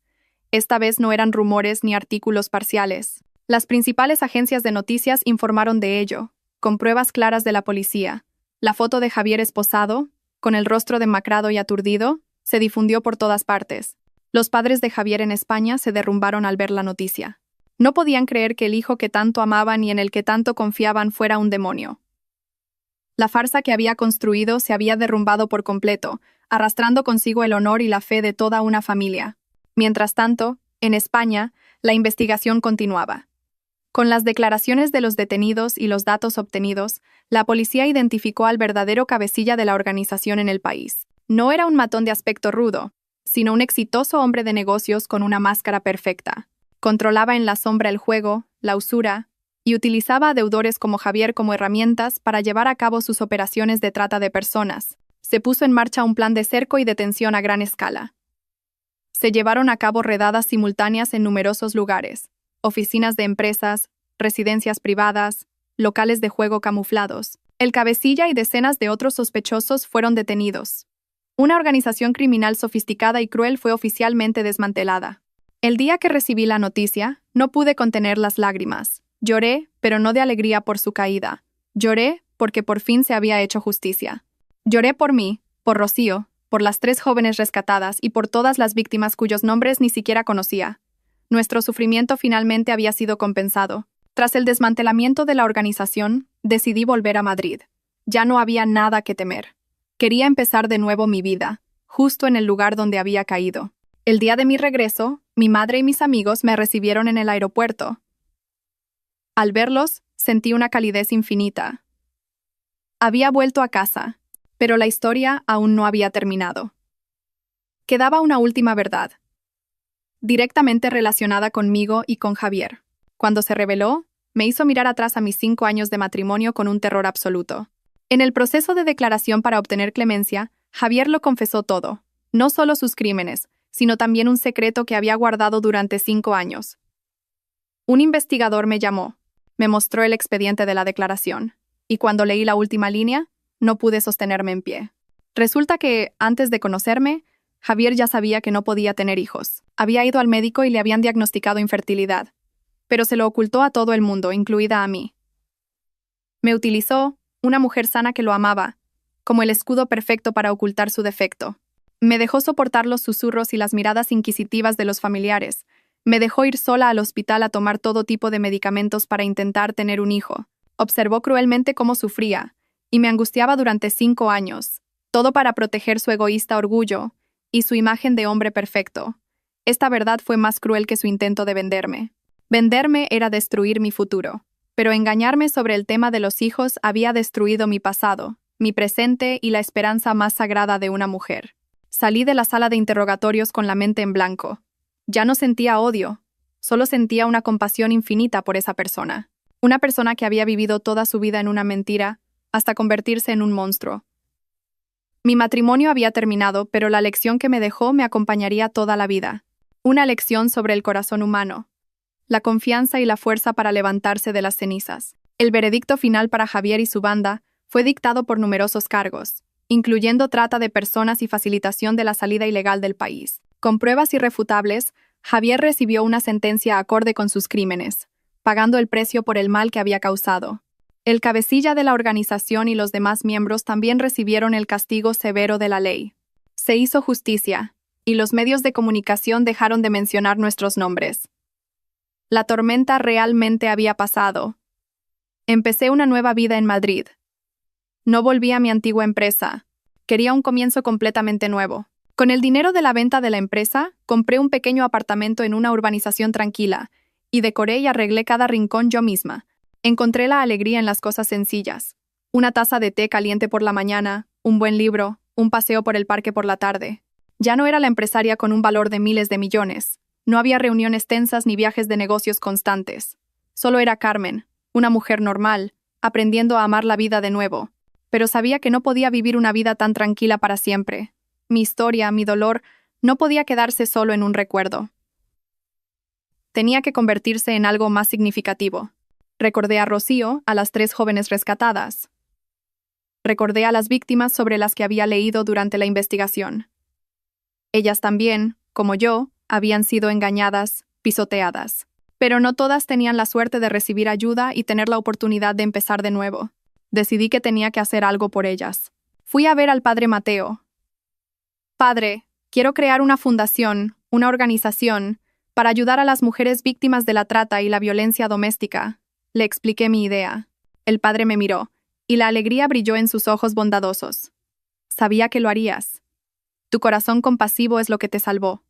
Esta vez no eran rumores ni artículos parciales. Las principales agencias de noticias informaron de ello, con pruebas claras de la policía. La foto de Javier esposado, con el rostro demacrado y aturdido, se difundió por todas partes. Los padres de Javier en España se derrumbaron al ver la noticia. No podían creer que el hijo que tanto amaban y en el que tanto confiaban fuera un demonio. La farsa que había construido se había derrumbado por completo, arrastrando consigo el honor y la fe de toda una familia. Mientras tanto, en España, la investigación continuaba. Con las declaraciones de los detenidos y los datos obtenidos, la policía identificó al verdadero cabecilla de la organización en el país. No era un matón de aspecto rudo, sino un exitoso hombre de negocios con una máscara perfecta. Controlaba en la sombra el juego, la usura, y utilizaba a deudores como Javier como herramientas para llevar a cabo sus operaciones de trata de personas. Se puso en marcha un plan de cerco y detención a gran escala. Se llevaron a cabo redadas simultáneas en numerosos lugares, oficinas de empresas, residencias privadas, locales de juego camuflados. El cabecilla y decenas de otros sospechosos fueron detenidos. Una organización criminal sofisticada y cruel fue oficialmente desmantelada. El día que recibí la noticia, no pude contener las lágrimas. Lloré, pero no de alegría por su caída. Lloré porque por fin se había hecho justicia. Lloré por mí, por Rocío, por las 3 jóvenes rescatadas y por todas las víctimas cuyos nombres ni siquiera conocía. Nuestro sufrimiento finalmente había sido compensado. Tras el desmantelamiento de la organización, decidí volver a Madrid. Ya no había nada que temer. Quería empezar de nuevo mi vida, justo en el lugar donde había caído. El día de mi regreso, mi madre y mis amigos me recibieron en el aeropuerto. Al verlos, sentí una calidez infinita. Había vuelto a casa, pero la historia aún no había terminado. Quedaba una última verdad, directamente relacionada conmigo y con Javier. Cuando se reveló, me hizo mirar atrás a mis 5 años de matrimonio con un terror absoluto. En el proceso de declaración para obtener clemencia, Javier lo confesó todo, no solo sus crímenes, sino también un secreto que había guardado durante 5 años. Un investigador me llamó. Me mostró el expediente de la declaración, y cuando leí la última línea, no pude sostenerme en pie. Resulta que, antes de conocerme, Javier ya sabía que no podía tener hijos. Había ido al médico y le habían diagnosticado infertilidad, pero se lo ocultó a todo el mundo, incluida a mí. Me utilizó, una mujer sana que lo amaba, como el escudo perfecto para ocultar su defecto. Me dejó soportar los susurros y las miradas inquisitivas de los familiares. Me dejó ir sola al hospital a tomar todo tipo de medicamentos para intentar tener un hijo. Observó cruelmente cómo sufría, y me angustiaba durante 5 años, todo para proteger su egoísta orgullo y su imagen de hombre perfecto. Esta verdad fue más cruel que su intento de venderme. Venderme era destruir mi futuro, pero engañarme sobre el tema de los hijos había destruido mi pasado, mi presente y la esperanza más sagrada de una mujer. Salí de la sala de interrogatorios con la mente en blanco. Ya no sentía odio, solo sentía una compasión infinita por esa persona. Una persona que había vivido toda su vida en una mentira, hasta convertirse en un monstruo. Mi matrimonio había terminado, pero la lección que me dejó me acompañaría toda la vida. Una lección sobre el corazón humano, la confianza y la fuerza para levantarse de las cenizas. El veredicto final para Javier y su banda fue dictado por numerosos cargos, incluyendo trata de personas y facilitación de la salida ilegal del país. Con pruebas irrefutables, Javier recibió una sentencia acorde con sus crímenes, pagando el precio por el mal que había causado. El cabecilla de la organización y los demás miembros también recibieron el castigo severo de la ley. Se hizo justicia, y los medios de comunicación dejaron de mencionar nuestros nombres. La tormenta realmente había pasado. Empecé una nueva vida en Madrid. No volví a mi antigua empresa. Quería un comienzo completamente nuevo. Con el dinero de la venta de la empresa, compré un pequeño apartamento en una urbanización tranquila, y decoré y arreglé cada rincón yo misma. Encontré la alegría en las cosas sencillas. Una taza de té caliente por la mañana, un buen libro, un paseo por el parque por la tarde. Ya no era la empresaria con un valor de miles de millones. No había reuniones tensas ni viajes de negocios constantes. Solo era Carmen, una mujer normal, aprendiendo a amar la vida de nuevo. Pero sabía que no podía vivir una vida tan tranquila para siempre. Mi historia, mi dolor, no podía quedarse solo en un recuerdo. Tenía que convertirse en algo más significativo. Recordé a Rocío, a las 3 jóvenes rescatadas. Recordé a las víctimas sobre las que había leído durante la investigación. Ellas también, como yo, habían sido engañadas, pisoteadas. Pero no todas tenían la suerte de recibir ayuda y tener la oportunidad de empezar de nuevo. Decidí que tenía que hacer algo por ellas. Fui a ver al padre Mateo. Padre, quiero crear una fundación, una organización, para ayudar a las mujeres víctimas de la trata y la violencia doméstica. Le expliqué mi idea. El padre me miró, y la alegría brilló en sus ojos bondadosos. Sabía que lo harías. Tu corazón compasivo es lo que te salvó.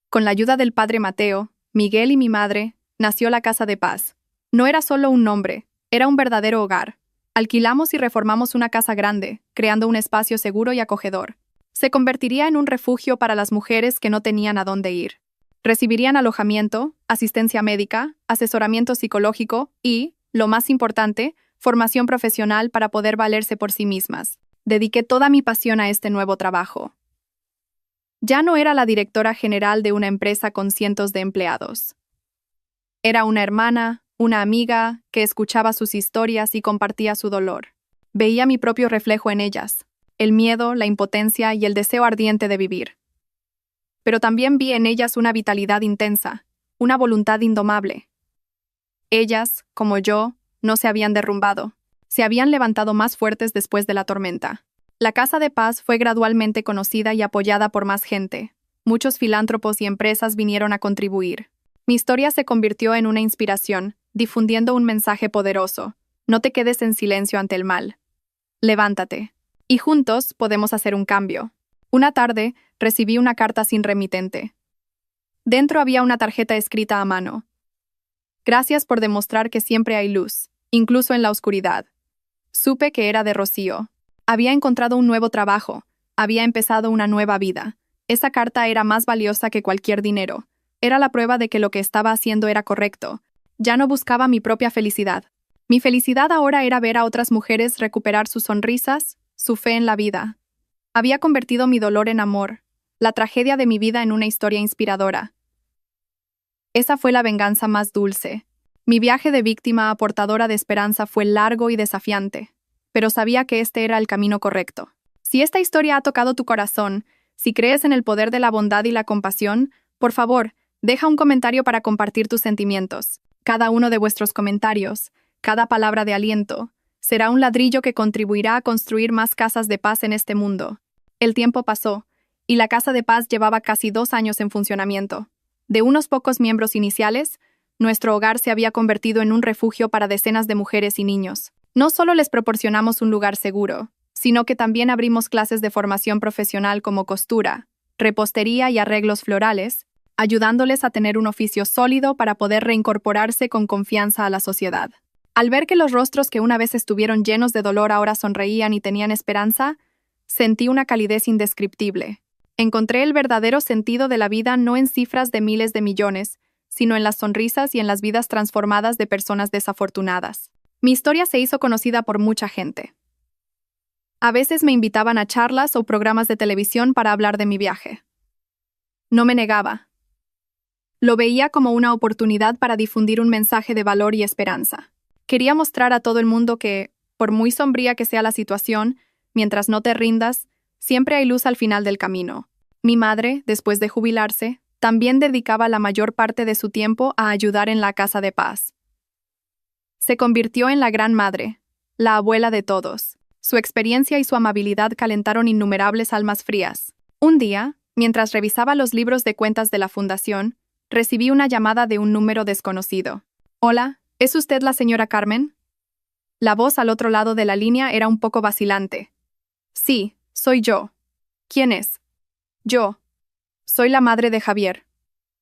Con la ayuda del padre Mateo, Miguel y mi madre, nació la Casa de Paz. No era solo un nombre, era un verdadero hogar. Alquilamos y reformamos una casa grande, creando un espacio seguro y acogedor. Se convertiría en un refugio para las mujeres que no tenían a dónde ir. Recibirían alojamiento, asistencia médica, asesoramiento psicológico y, lo más importante, formación profesional para poder valerse por sí mismas. Dediqué toda mi pasión a este nuevo trabajo. Ya no era la directora general de una empresa con cientos de empleados. Era una hermana, una amiga, que escuchaba sus historias y compartía su dolor. Veía mi propio reflejo en ellas, el miedo, la impotencia y el deseo ardiente de vivir. Pero también vi en ellas una vitalidad intensa, una voluntad indomable. Ellas, como yo, no se habían derrumbado, se habían levantado más fuertes después de la tormenta. La Casa de Paz fue gradualmente conocida y apoyada por más gente. Muchos filántropos y empresas vinieron a contribuir. Mi historia se convirtió en una inspiración, difundiendo un mensaje poderoso. No te quedes en silencio ante el mal. Levántate. Y juntos podemos hacer un cambio. Una tarde, recibí una carta sin remitente. Dentro había una tarjeta escrita a mano. Gracias por demostrar que siempre hay luz, incluso en la oscuridad. Supe que era de Rocío. Había encontrado un nuevo trabajo. Había empezado una nueva vida. Esa carta era más valiosa que cualquier dinero. Era la prueba de que lo que estaba haciendo era correcto. Ya no buscaba mi propia felicidad. Mi felicidad ahora era ver a otras mujeres recuperar sus sonrisas, su fe en la vida. Había convertido mi dolor en amor, la tragedia de mi vida en una historia inspiradora. Esa fue la venganza más dulce. Mi viaje de víctima a portadora de esperanza fue largo y desafiante, pero sabía que este era el camino correcto. Si esta historia ha tocado tu corazón, si crees en el poder de la bondad y la compasión, por favor, deja un comentario para compartir tus sentimientos. Cada uno de vuestros comentarios, cada palabra de aliento, será un ladrillo que contribuirá a construir más casas de paz en este mundo. El tiempo pasó, y la Casa de Paz llevaba casi 2 años en funcionamiento. De unos pocos miembros iniciales, nuestro hogar se había convertido en un refugio para decenas de mujeres y niños. No solo les proporcionamos un lugar seguro, sino que también abrimos clases de formación profesional como costura, repostería y arreglos florales, ayudándoles a tener un oficio sólido para poder reincorporarse con confianza a la sociedad. Al ver que los rostros que una vez estuvieron llenos de dolor ahora sonreían y tenían esperanza, sentí una calidez indescriptible. Encontré el verdadero sentido de la vida no en cifras de miles de millones, sino en las sonrisas y en las vidas transformadas de personas desafortunadas. Mi historia se hizo conocida por mucha gente. A veces me invitaban a charlas o programas de televisión para hablar de mi viaje. No me negaba. Lo veía como una oportunidad para difundir un mensaje de valor y esperanza. Quería mostrar a todo el mundo que, por muy sombría que sea la situación, mientras no te rindas, siempre hay luz al final del camino. Mi madre, después de jubilarse, también dedicaba la mayor parte de su tiempo a ayudar en la Casa de Paz. Se convirtió en la gran madre, la abuela de todos. Su experiencia y su amabilidad calentaron innumerables almas frías. Un día, mientras revisaba los libros de cuentas de la fundación, recibí una llamada de un número desconocido. Hola, ¿es usted la señora Carmen? La voz al otro lado de la línea era un poco vacilante. Sí, soy yo. ¿Quién es? Yo. Soy la madre de Javier.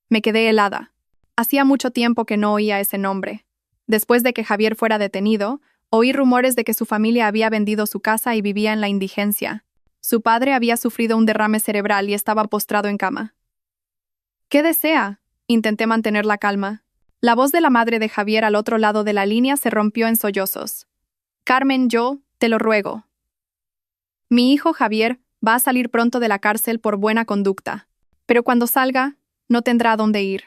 Me quedé helada. Hacía mucho tiempo que no oía ese nombre. Después de que Javier fuera detenido, oí rumores de que su familia había vendido su casa y vivía en la indigencia. Su padre había sufrido un derrame cerebral y estaba postrado en cama. ¿Qué desea? Intenté mantener la calma. La voz de la madre de Javier al otro lado de la línea se rompió en sollozos. Carmen, yo, te lo ruego. Mi hijo Javier va a salir pronto de la cárcel por buena conducta. Pero cuando salga, no tendrá a dónde ir.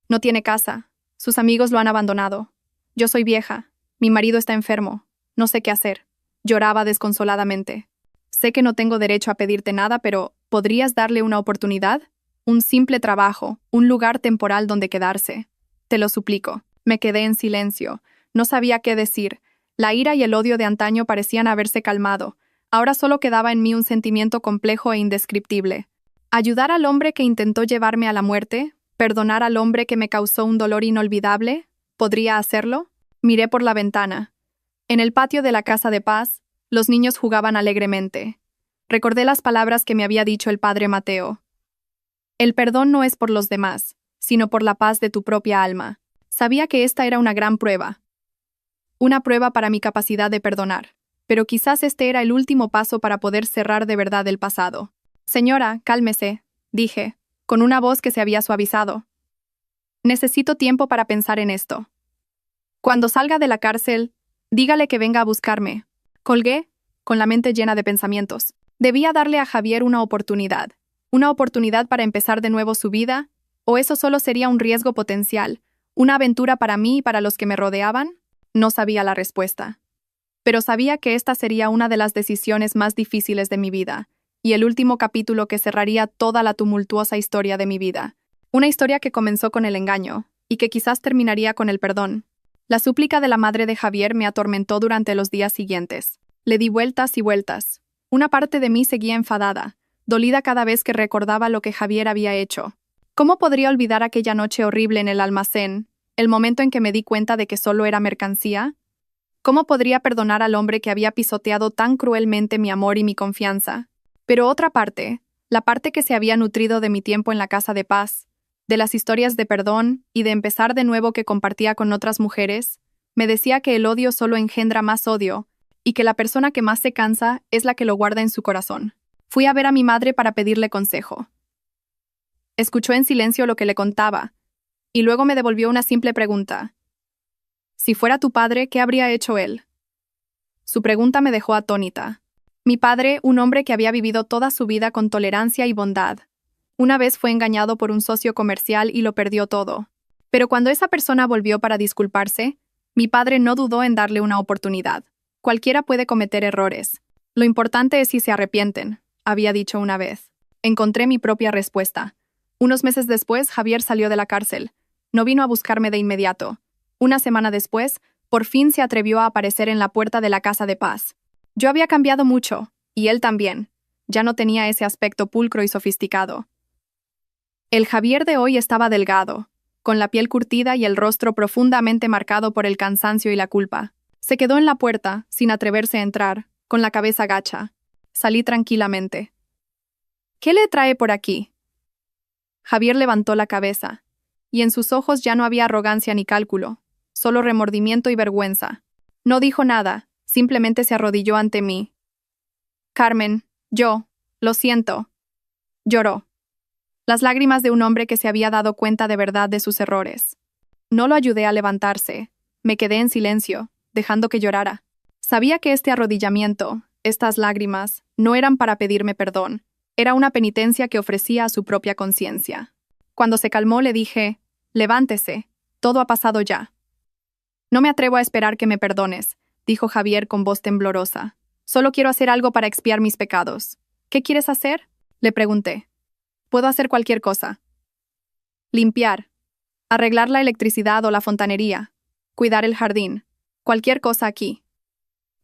No tiene casa. Sus amigos lo han abandonado. Yo soy vieja. Mi marido está enfermo. No sé qué hacer. Lloraba desconsoladamente. Sé que no tengo derecho a pedirte nada, pero ¿podrías darle una oportunidad? Un simple trabajo, un lugar temporal donde quedarse. Te lo suplico. Me quedé en silencio. No sabía qué decir. La ira y el odio de antaño parecían haberse calmado. Ahora solo quedaba en mí un sentimiento complejo e indescriptible. ¿Ayudar al hombre que intentó llevarme a la muerte? ¿Perdonar al hombre que me causó un dolor inolvidable? ¿Podría hacerlo? Miré por la ventana. En el patio de la Casa de Paz, los niños jugaban alegremente. Recordé las palabras que me había dicho el padre Mateo. El perdón no es por los demás, sino por la paz de tu propia alma. Sabía que esta era una gran prueba. Una prueba para mi capacidad de perdonar. Pero quizás este era el último paso para poder cerrar de verdad el pasado. Señora, cálmese, dije, con una voz que se había suavizado. Necesito tiempo para pensar en esto. Cuando salga de la cárcel, dígale que venga a buscarme. Colgué, con la mente llena de pensamientos. Debía darle a Javier una oportunidad para empezar de nuevo su vida, o eso solo sería un riesgo potencial, una aventura para mí y para los que me rodeaban. No sabía la respuesta. Pero sabía que esta sería una de las decisiones más difíciles de mi vida, y el último capítulo que cerraría toda la tumultuosa historia de mi vida. Una historia que comenzó con el engaño, y que quizás terminaría con el perdón. La súplica de la madre de Javier me atormentó durante los días siguientes. Le di vueltas y vueltas. Una parte de mí seguía enfadada, dolida cada vez que recordaba lo que Javier había hecho. ¿Cómo podría olvidar aquella noche horrible en el almacén, el momento en que me di cuenta de que solo era mercancía? ¿Cómo podría perdonar al hombre que había pisoteado tan cruelmente mi amor y mi confianza? Pero otra parte, la parte que se había nutrido de mi tiempo en la Casa de Paz, de las historias de perdón y de empezar de nuevo que compartía con otras mujeres, me decía que el odio solo engendra más odio y que la persona que más se cansa es la que lo guarda en su corazón. Fui a ver a mi madre para pedirle consejo. Escuchó en silencio lo que le contaba, y luego me devolvió una simple pregunta. Si fuera tu padre, ¿qué habría hecho él? Su pregunta me dejó atónita. Mi padre, un hombre que había vivido toda su vida con tolerancia y bondad. Una vez fue engañado por un socio comercial y lo perdió todo. Pero cuando esa persona volvió para disculparse, mi padre no dudó en darle una oportunidad. Cualquiera puede cometer errores. Lo importante es si se arrepienten, había dicho una vez. Encontré mi propia respuesta. Unos meses después, Javier salió de la cárcel. No vino a buscarme de inmediato. Una semana después, por fin se atrevió a aparecer en la puerta de la casa de paz. Yo había cambiado mucho, y él también. Ya no tenía ese aspecto pulcro y sofisticado. El Javier de hoy estaba delgado, con la piel curtida y el rostro profundamente marcado por el cansancio y la culpa. Se quedó en la puerta, sin atreverse a entrar, con la cabeza gacha. Salí tranquilamente. ¿Qué le trae por aquí? Javier levantó la cabeza, y en sus ojos ya no había arrogancia ni cálculo, solo remordimiento y vergüenza. No dijo nada, simplemente se arrodilló ante mí. Carmen, lo siento. Lloró. Las lágrimas de un hombre que se había dado cuenta de verdad de sus errores. No lo ayudé a levantarse. Me quedé en silencio, dejando que llorara. Sabía que este arrodillamiento, estas lágrimas, no eran para pedirme perdón. Era una penitencia que ofrecía a su propia conciencia. Cuando se calmó le dije, levántese, todo ha pasado ya. No me atrevo a esperar que me perdones, dijo Javier con voz temblorosa. Solo quiero hacer algo para expiar mis pecados. ¿Qué quieres hacer? Le pregunté. Puedo hacer cualquier cosa. Limpiar. Arreglar la electricidad o la fontanería. Cuidar el jardín. Cualquier cosa aquí.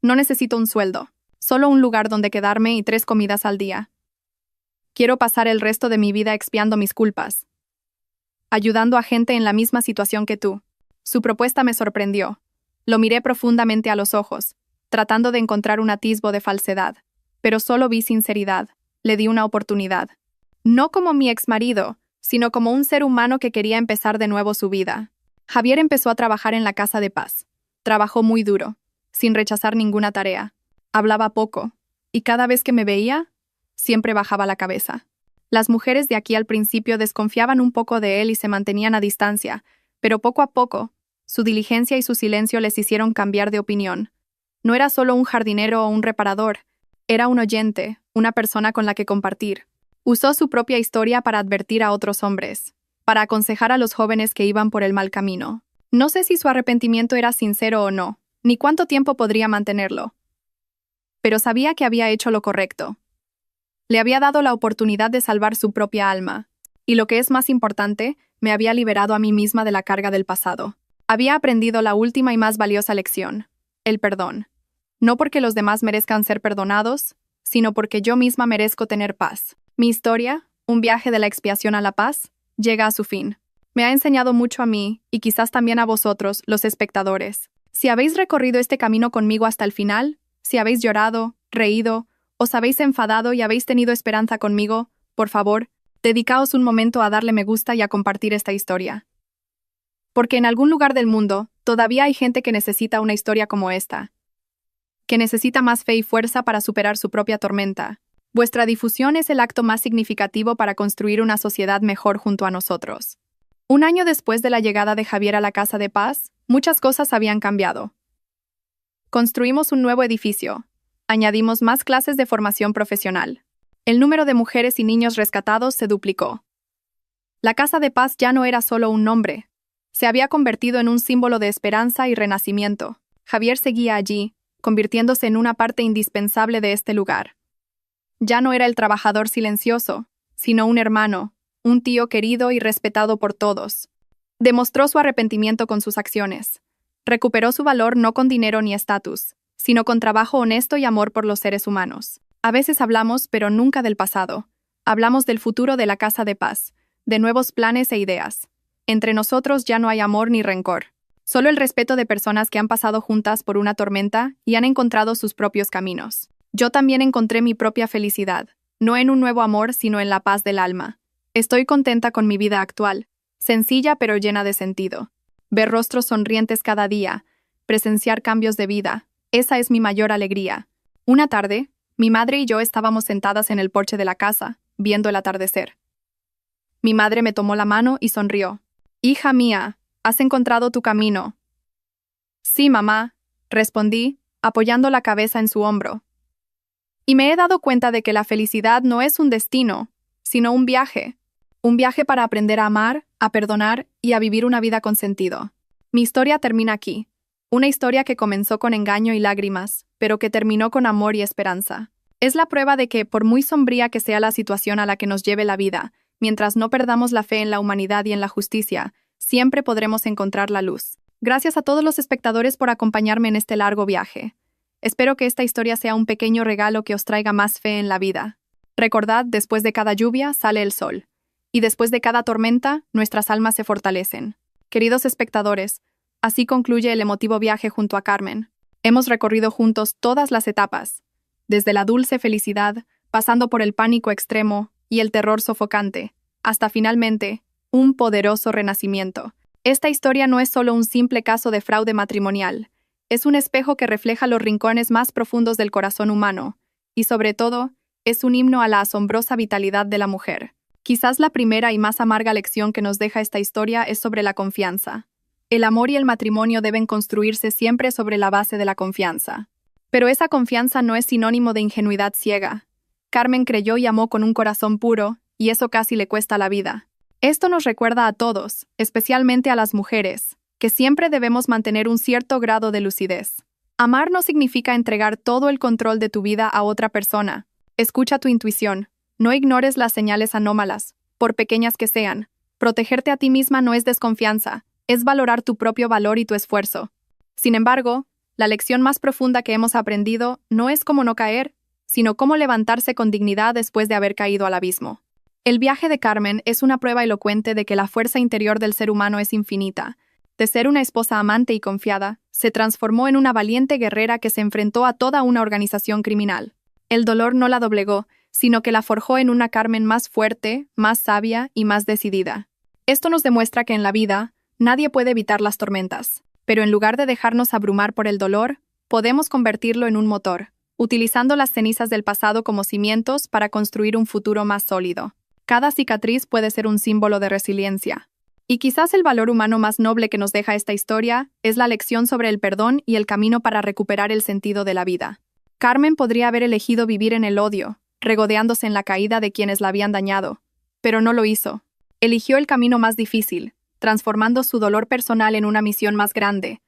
No necesito un sueldo. Solo un lugar donde quedarme y 3 comidas al día. Quiero pasar el resto de mi vida expiando mis culpas. Ayudando a gente en la misma situación que tú. Su propuesta me sorprendió. Lo miré profundamente a los ojos, tratando de encontrar un atisbo de falsedad. Pero solo vi sinceridad. Le di una oportunidad. No como mi exmarido, sino como un ser humano que quería empezar de nuevo su vida. Javier empezó a trabajar en la casa de paz. Trabajó muy duro, sin rechazar ninguna tarea. Hablaba poco, y cada vez que me veía, siempre bajaba la cabeza. Las mujeres de aquí al principio desconfiaban un poco de él y se mantenían a distancia, pero poco a poco, su diligencia y su silencio les hicieron cambiar de opinión. No era solo un jardinero o un reparador, era un oyente, una persona con la que compartir. Usó su propia historia para advertir a otros hombres, para aconsejar a los jóvenes que iban por el mal camino. No sé si su arrepentimiento era sincero o no, ni cuánto tiempo podría mantenerlo. Pero sabía que había hecho lo correcto. Le había dado la oportunidad de salvar su propia alma, y lo que es más importante, me había liberado a mí misma de la carga del pasado. Había aprendido la última y más valiosa lección, el perdón. No porque los demás merezcan ser perdonados, sino porque yo misma merezco tener paz. Mi historia, un viaje de la expiación a la paz, llega a su fin. Me ha enseñado mucho a mí, y quizás también a vosotros, los espectadores. Si habéis recorrido este camino conmigo hasta el final, si habéis llorado, reído, os habéis enfadado y habéis tenido esperanza conmigo, por favor, dedicaos un momento a darle me gusta y a compartir esta historia. Porque en algún lugar del mundo, todavía hay gente que necesita una historia como esta. Que necesita más fe y fuerza para superar su propia tormenta. Vuestra difusión es el acto más significativo para construir una sociedad mejor junto a nosotros. Un año después de la llegada de Javier a la Casa de Paz, muchas cosas habían cambiado. Construimos un nuevo edificio. Añadimos más clases de formación profesional. El número de mujeres y niños rescatados se duplicó. La Casa de Paz ya no era solo un nombre. Se había convertido en un símbolo de esperanza y renacimiento. Javier seguía allí, convirtiéndose en una parte indispensable de este lugar. Ya no era el trabajador silencioso, sino un hermano, un tío querido y respetado por todos. Demostró su arrepentimiento con sus acciones. Recuperó su valor no con dinero ni estatus, sino con trabajo honesto y amor por los seres humanos. A veces hablamos, pero nunca del pasado. Hablamos del futuro de la Casa de Paz, de nuevos planes e ideas. Entre nosotros ya no hay amor ni rencor. Solo el respeto de personas que han pasado juntas por una tormenta y han encontrado sus propios caminos. Yo también encontré mi propia felicidad, no en un nuevo amor, sino en la paz del alma. Estoy contenta con mi vida actual, sencilla pero llena de sentido. Ver rostros sonrientes cada día, presenciar cambios de vida, esa es mi mayor alegría. Una tarde, mi madre y yo estábamos sentadas en el porche de la casa, viendo el atardecer. Mi madre me tomó la mano y sonrió. «Hija mía, has encontrado tu camino». «Sí, mamá», respondí, apoyando la cabeza en su hombro. Y me he dado cuenta de que la felicidad no es un destino, sino un viaje. Un viaje para aprender a amar, a perdonar y a vivir una vida con sentido. Mi historia termina aquí. Una historia que comenzó con engaño y lágrimas, pero que terminó con amor y esperanza. Es la prueba de que, por muy sombría que sea la situación a la que nos lleve la vida, mientras no perdamos la fe en la humanidad y en la justicia, siempre podremos encontrar la luz. Gracias a todos los espectadores por acompañarme en este largo viaje. Espero que esta historia sea un pequeño regalo que os traiga más fe en la vida. Recordad, después de cada lluvia sale el sol. Y después de cada tormenta, nuestras almas se fortalecen. Queridos espectadores, así concluye el emotivo viaje junto a Carmen. Hemos recorrido juntos todas las etapas, desde la dulce felicidad, pasando por el pánico extremo y el terror sofocante, hasta finalmente, un poderoso renacimiento. Esta historia no es solo un simple caso de fraude matrimonial, es un espejo que refleja los rincones más profundos del corazón humano, y sobre todo, es un himno a la asombrosa vitalidad de la mujer. Quizás la primera y más amarga lección que nos deja esta historia es sobre la confianza. El amor y el matrimonio deben construirse siempre sobre la base de la confianza. Pero esa confianza no es sinónimo de ingenuidad ciega. Carmen creyó y amó con un corazón puro, y eso casi le cuesta la vida. Esto nos recuerda a todos, especialmente a las mujeres, que siempre debemos mantener un cierto grado de lucidez. Amar no significa entregar todo el control de tu vida a otra persona. Escucha tu intuición. No ignores las señales anómalas, por pequeñas que sean. Protegerte a ti misma no es desconfianza, es valorar tu propio valor y tu esfuerzo. Sin embargo, la lección más profunda que hemos aprendido no es cómo no caer, sino cómo levantarse con dignidad después de haber caído al abismo. El viaje de Carmen es una prueba elocuente de que la fuerza interior del ser humano es infinita. De ser una esposa amante y confiada, se transformó en una valiente guerrera que se enfrentó a toda una organización criminal. El dolor no la doblegó, sino que la forjó en una Carmen más fuerte, más sabia y más decidida. Esto nos demuestra que en la vida, nadie puede evitar las tormentas, pero en lugar de dejarnos abrumar por el dolor, podemos convertirlo en un motor, utilizando las cenizas del pasado como cimientos para construir un futuro más sólido. Cada cicatriz puede ser un símbolo de resiliencia. Y quizás el valor humano más noble que nos deja esta historia es la lección sobre el perdón y el camino para recuperar el sentido de la vida. Carmen podría haber elegido vivir en el odio, regodeándose en la caída de quienes la habían dañado, pero no lo hizo. Eligió el camino más difícil, transformando su dolor personal en una misión más grande: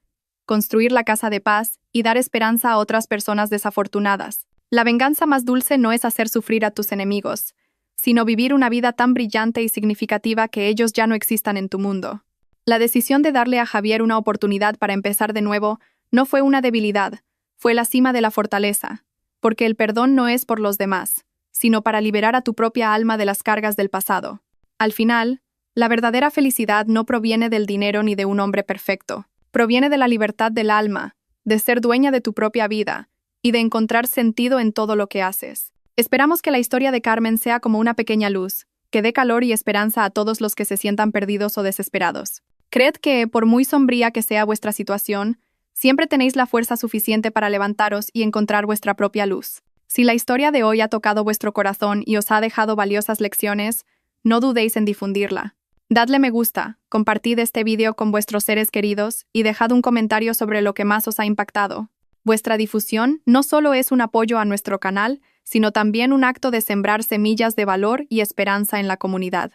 construir la casa de paz y dar esperanza a otras personas desafortunadas. La venganza más dulce no es hacer sufrir a tus enemigos, sino vivir una vida tan brillante y significativa que ellos ya no existan en tu mundo. La decisión de darle a Javier una oportunidad para empezar de nuevo no fue una debilidad, fue la cima de la fortaleza, porque el perdón no es por los demás, sino para liberar a tu propia alma de las cargas del pasado. Al final, la verdadera felicidad no proviene del dinero ni de un hombre perfecto, proviene de la libertad del alma, de ser dueña de tu propia vida y de encontrar sentido en todo lo que haces. Esperamos que la historia de Carmen sea como una pequeña luz, que dé calor y esperanza a todos los que se sientan perdidos o desesperados. Creed que, por muy sombría que sea vuestra situación, siempre tenéis la fuerza suficiente para levantaros y encontrar vuestra propia luz. Si la historia de hoy ha tocado vuestro corazón y os ha dejado valiosas lecciones, no dudéis en difundirla. Dadle me gusta, compartid este vídeo con vuestros seres queridos y dejad un comentario sobre lo que más os ha impactado. Vuestra difusión no solo es un apoyo a nuestro canal, sino también un acto de sembrar semillas de valor y esperanza en la comunidad.